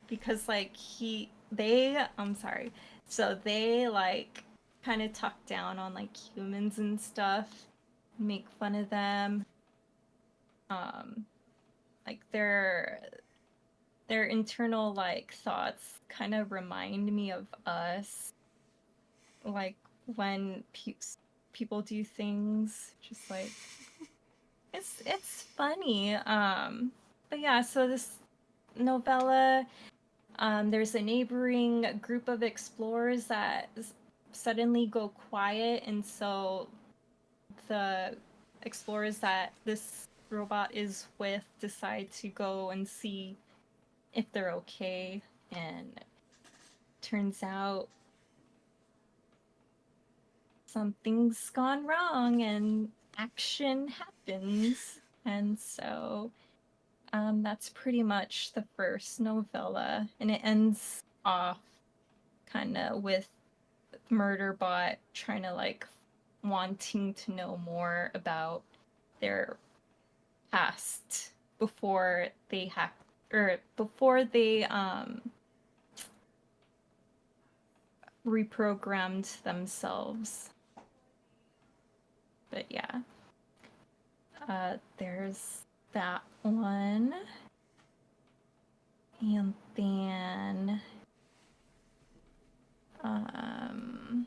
because like I'm sorry. So they like kind of talk down on like humans and stuff, make fun of them. Um like their internal like thoughts kind of remind me of us, like when people do things just like it's funny. But yeah, so this novella, there's a neighboring group of explorers that suddenly go quiet, and so the explorers that this robot is with decide to go and see if they're okay, and turns out something's gone wrong and action happens. And so that's pretty much the first novella, and it ends off kind of with Murderbot trying to like wanting to know more about their past before they hack or before they reprogrammed themselves. But yeah, there's that one. And then um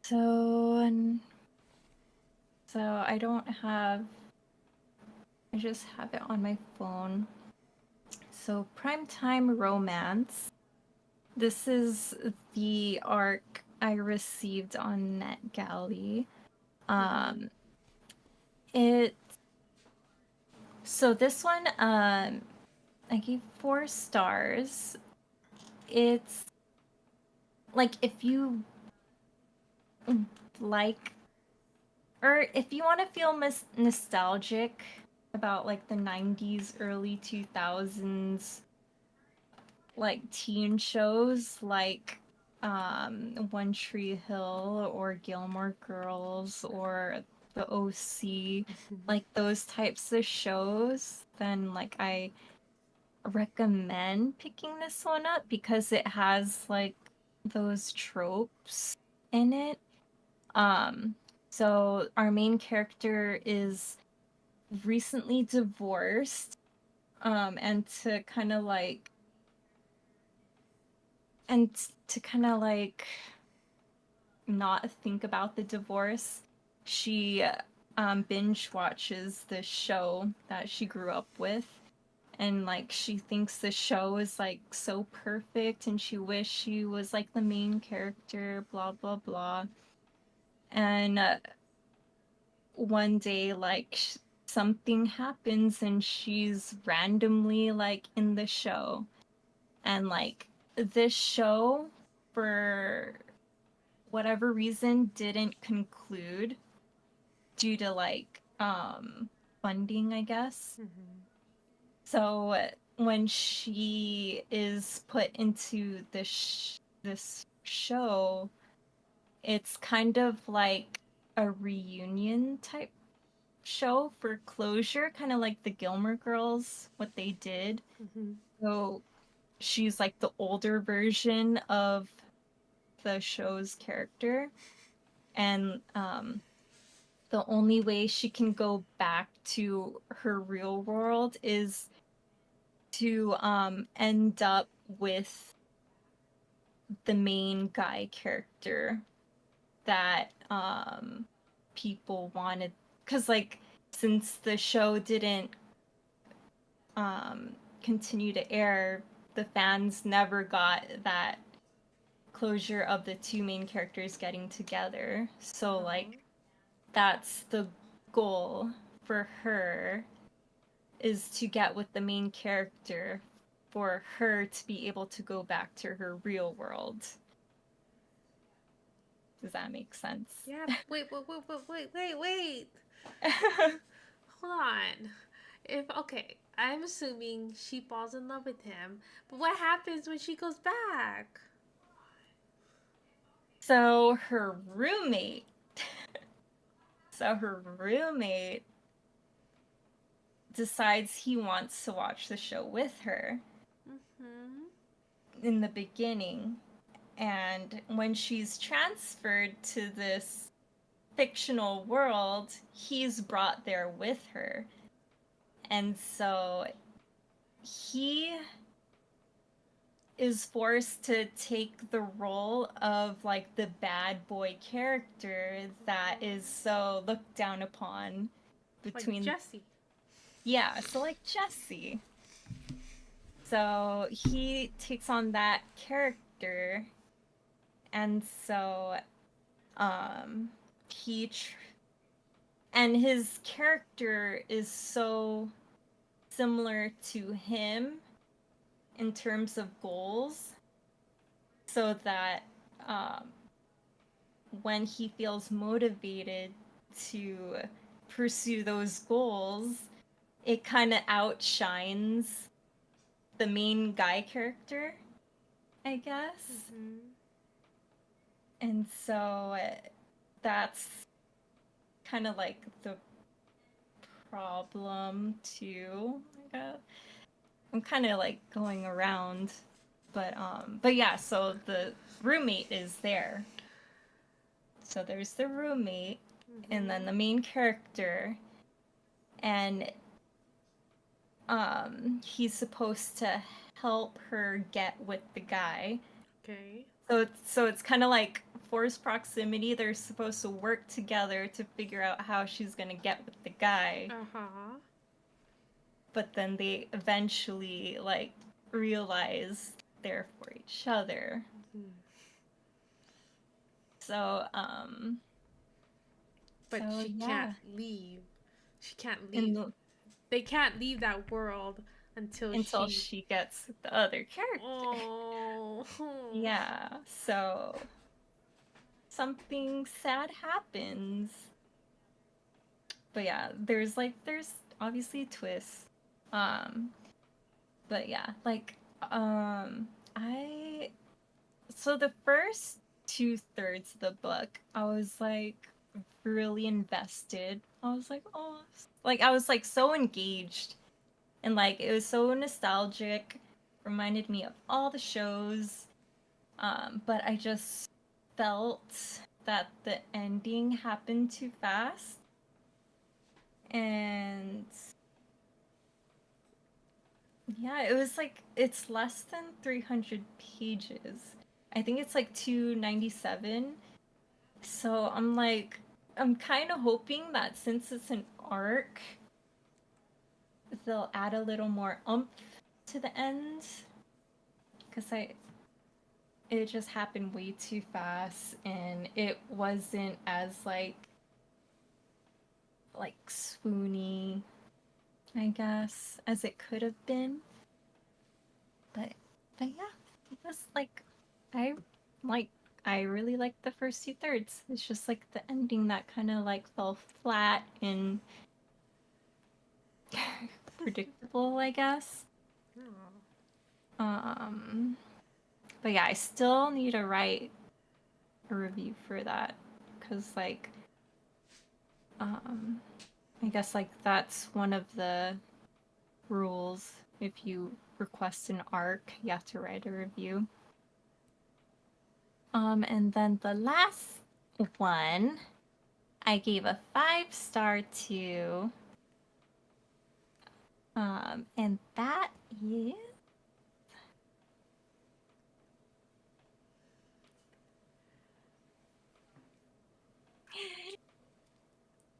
so so I just have it on my phone. So Primetime Romance. This is the arc I received on NetGalley. Mm-hmm. Um it so this one I gave 4 stars. It's like if you like, or if you want to feel nostalgic about like the 90s, early 2000s, like teen shows like One Tree Hill or Gilmore Girls or the OC, like those types of shows, then like recommend picking this one up because it has like those tropes in it. Um, so our main character is recently divorced, and to kind of like and to kind of like not think about the divorce, she binge watches the show that she grew up with, and like she thinks the show is like so perfect and she wish she was like the main character, blah blah blah. And one day like something happens and she's randomly like in the show, and like this show for whatever reason didn't conclude due to like funding, I guess. Mm-hmm. So when she is put into this show, it's kind of like a reunion type show for closure, kind of like the Gilmore Girls, what they did. Mm-hmm. So she's like the older version of the show's character, and the only way she can go back to her real world is to end up with the main guy character that people wanted, because like since the show didn't um continue to air, the fans never got that closure of the two main characters getting together. So Uh-huh. like that's the goal for her, is to get with the main character for her to be able to go back to her real world. Does that make sense? Yeah. Wait. Hold on. If okay, I'm assuming she falls in love with him, but what happens when she goes back? so her roommate, so her roommate decides he wants to watch the show with her Mm-hmm. in the beginning. And when she's transferred to this fictional world, he's brought there with her. And so he is forced to take the role of like the bad boy character that is so looked down upon Like between, Jesse. yeah, so like Jesse. So he takes on that character, and so um he tr- and his character is so similar to him in terms of goals, so that um when he feels motivated to pursue those goals, it kind of outshines the main guy character, I guess. Mm-hmm. And so that's kind of like the problem too, I guess. I'm kind of like going around, but yeah, so the roommate is there. So there's the roommate and then Mm-hmm. the main character, and he's supposed to help her get with the guy. Okay. So it's kind of like forced proximity. They're supposed to work together to figure out how she's going to get with the guy, Uh-huh. but then they eventually like realize they're for each other. Mm-hmm. So But so she can't yeah. leave. She can't leave. And They can't leave that world until until she. she gets the other character. Oh. Yeah. So something sad happens. But yeah, there's obviously twists. Um but yeah, like I so the first two-thirds of the book, I was like really invested. I was like, oh, like I was like so engaged And like it was so nostalgic, reminded me of all the shows. But I just felt that the ending happened too fast. And yeah, it was like it's less than 300 pages. I think it's like 297. So I'm like I'm kind of hoping that since it's an arc, they'll add a little more oomph to the end cuz I it just happened way too fast and it wasn't as like swoony, I guess, as it could have been. But but yeah, it was I like I really liked the first two thirds. It's just like the ending that kind of like fell flat and predictable, I guess. Oh. Um, but yeah, I still need to write a review for that because um, I guess like that's one of the rules. If you request an arc, you have to write a review. And then the last one, I gave a 5-star to, and that is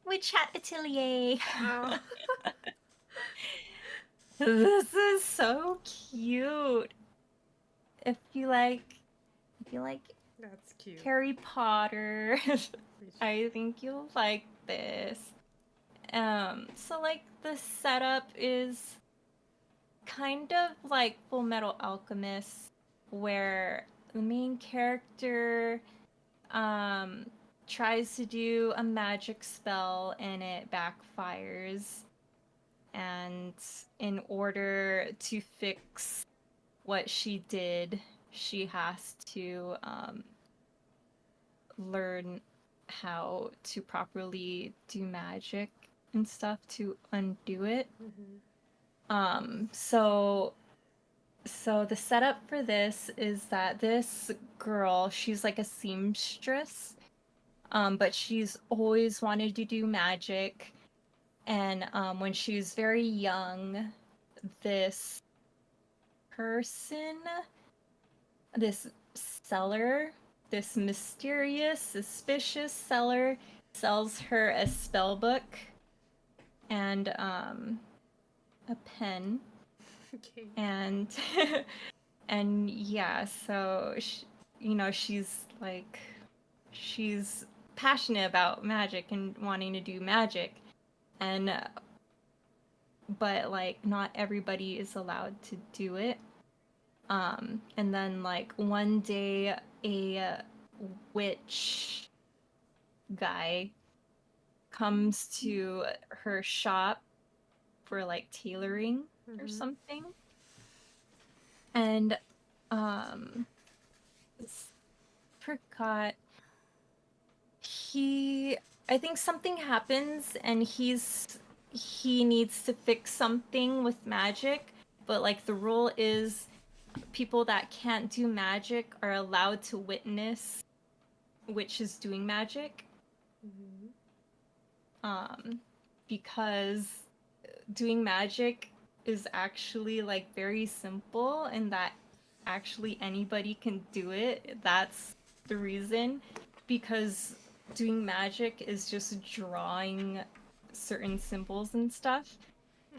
Witch Hat Atelier. Oh. This is so cute. If you like That's cute. Harry Potter, I think you'll like this. So like the setup is kind of like Full Metal Alchemist, where the main character um tries to do a magic spell and it backfires. And in order to fix what she did, she has to learn how to properly do magic and stuff to undo it. Mm-hmm. So the setup for this is that this girl, she's like a seamstress, but she's always wanted to do magic. And when she was very young, this person, this seller, this mysterious, suspicious seller, sells her a spell book and a pen. Okay. And and yeah, so she's passionate about magic and wanting to do magic, and but like not everybody is allowed to do it. And then like one day a witch guy comes to her shop for like tailoring or Mm-hmm. something. And um forgot he I think something happens and he needs to fix something with magic, but like the rule is people that can't do magic are allowed to witness witches doing magic. Mm-hmm. Um because doing magic is actually like very simple and that actually anybody can do it. That's the reason, because doing magic is just drawing certain symbols and stuff.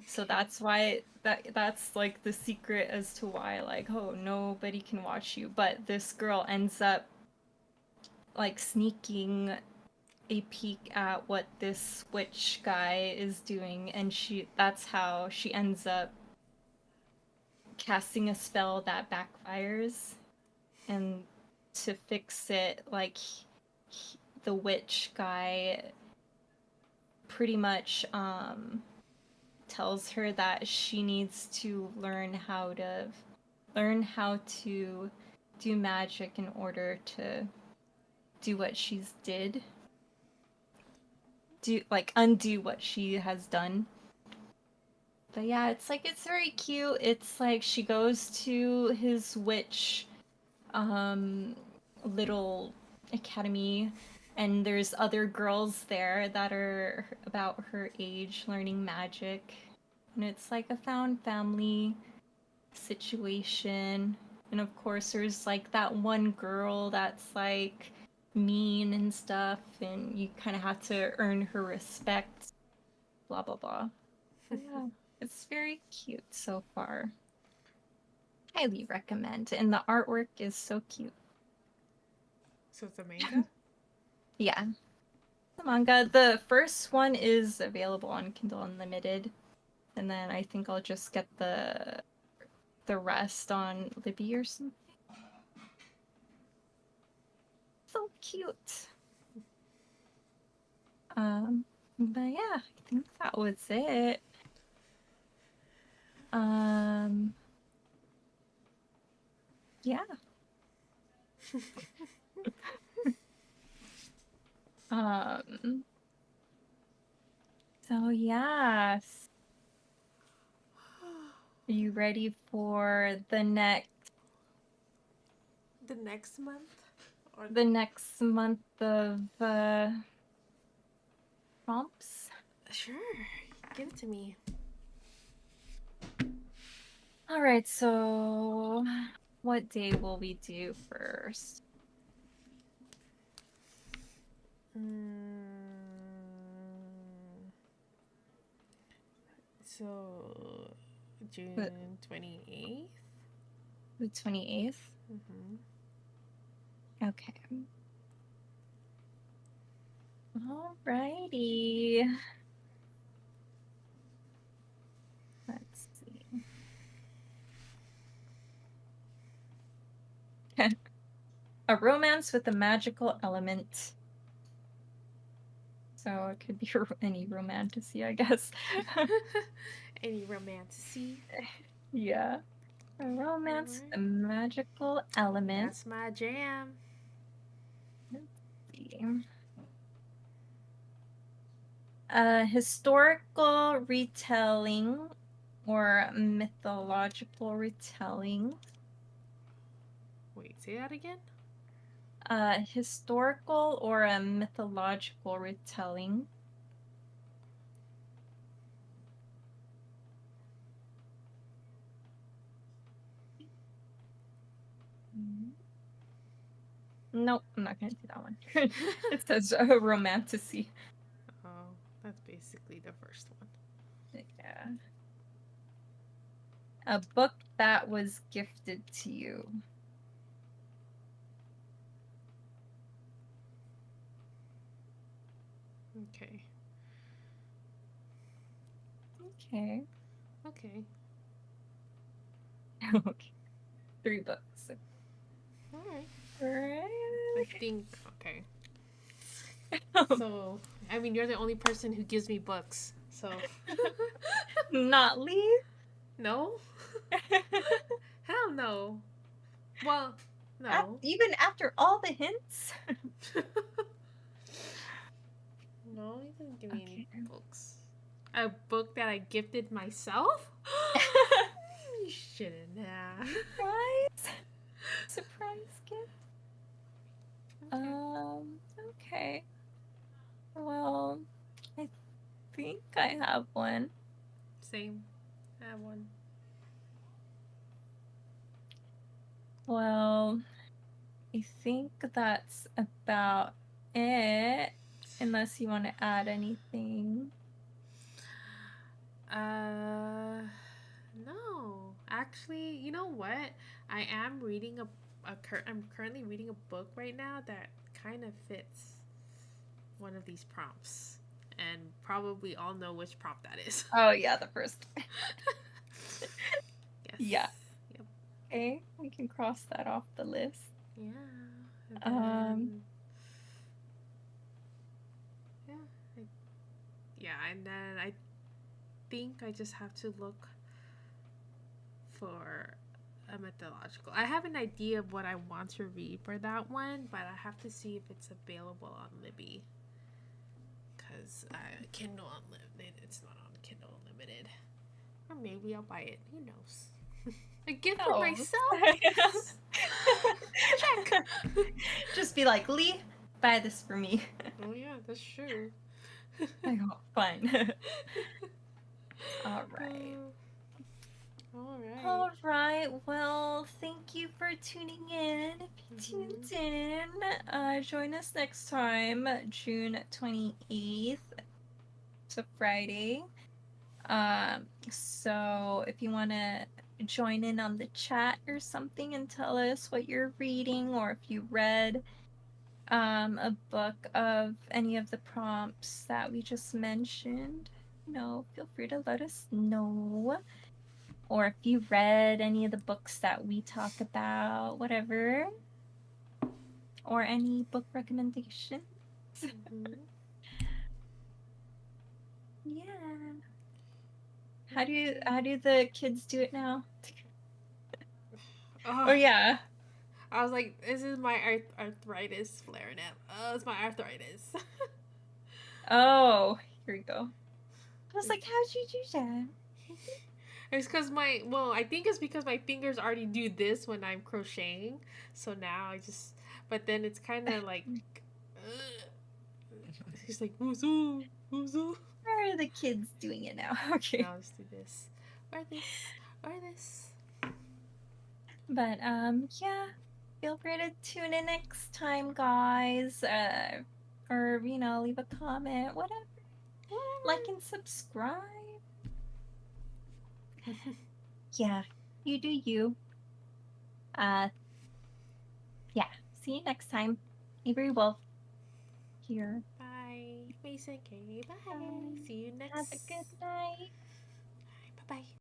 So Okay. that's why that's like the secret as to why like oh nobody can watch you. But this girl ends up like sneaking a peek at what this witch guy is doing, and that's how she ends up casting a spell that backfires. And to fix it, like the witch guy pretty much tells her that she needs to learn how to do magic in order to do what she's did, do like undo what she has done. But yeah, it's very cute. It's like she goes to his witch um little academy, and there's other girls there that are about her age learning magic. And it's like a found family situation. And of course there's like that one girl that's like mean and stuff, and you kind of have to earn her respect, blah blah blah. But yeah, it's very cute so far. Highly recommend. And the artwork is so cute. So it's a manga? Yeah, the manga. The first one is available on Kindle Unlimited, and then I think I'll just get the rest on Libby or something. So cute. But yeah, I think that was it. Um, yeah. Um, so yes. Are you ready for The next month? Or the next month of prompts? sure, give it to me. All right, so what day will we do first? Mm, so The, June 28th. the 28th? Mm-hmm. Okay. Alrighty. Let's see. A romance with a magical element. So it could be any romantasy, I guess. Any romantasy? Yeah. A romance Alright. with a magical element. That's my jam. Let's see. A historical retelling or mythological retelling. Wait, say that again? A historical or a mythological retelling. Nope, I'm not going to do that one. It says a romantasy. Oh, that's basically the first one. Yeah. A book that was gifted to you. Okay. Okay. Okay. Okay. 3 books. Alright. I Right. think, okay. So, I mean, you're the only person who gives me books. So, Not Lee. no? Hell no. Well, no. Even after all the hints. No, you didn't give me any Okay. books. A book that I gifted myself? You shouldn't have. Surprise. Surprise gift. Okay. Okay. Well, I think I have one. Same. I have one. Well, I think that's about it. Unless you want to add anything. No. Actually, you know what? I am reading I'm currently reading a book right now that kind of fits one of these prompts. And probably all know which prompt that is. Oh yeah, the first. Yes. Yeah. Yep. Okay, we can cross that off the list. Yeah. And Um, then yeah. I, yeah, and then I think I just have to look for a mythological. I have an idea of what I want to read for that one, but I have to see if it's available on Libby. Because Kindle Unlimited, it's not on Kindle Unlimited. Or maybe I'll buy it. Who knows? A gift for Oh. myself? Check. Just be like, Lee, buy this for me. Oh yeah, that's true. Like, oh, fine. All right. Uh, all right. All right. Well, thank you for tuning in. If you Mm-hmm. tuned in, join us next time, June 28th. It's a Friday. So if you want to join in on the chat or something and tell us what you're reading, or if you read a book of any of the prompts that we just mentioned, feel free to let us know. Or if you read any of the books that we talk about, whatever, or any book recommendations. Mm-hmm. Yeah. How do the kids do it now? Oh, Oh yeah. I was like, this is my arthritis flaring up. Oh, it's my arthritis. Oh, here we go. I was like, how'd you do that? It's because I think it's because my fingers already do this when I'm crocheting. So now I just, but then it's kind of like, he's like, woozy, woozy. How are the kids doing it now? Okay. Now let's do this. Or this. Or this. But yeah, feel free to tune in next time, guys. Or leave a comment, whatever. Like and subscribe. Yeah, you do you. Uh yeah. See you next time. Avery Wolf here. Bye. Mason K. Bye. Bye. See you Have next. a good night. Bye bye.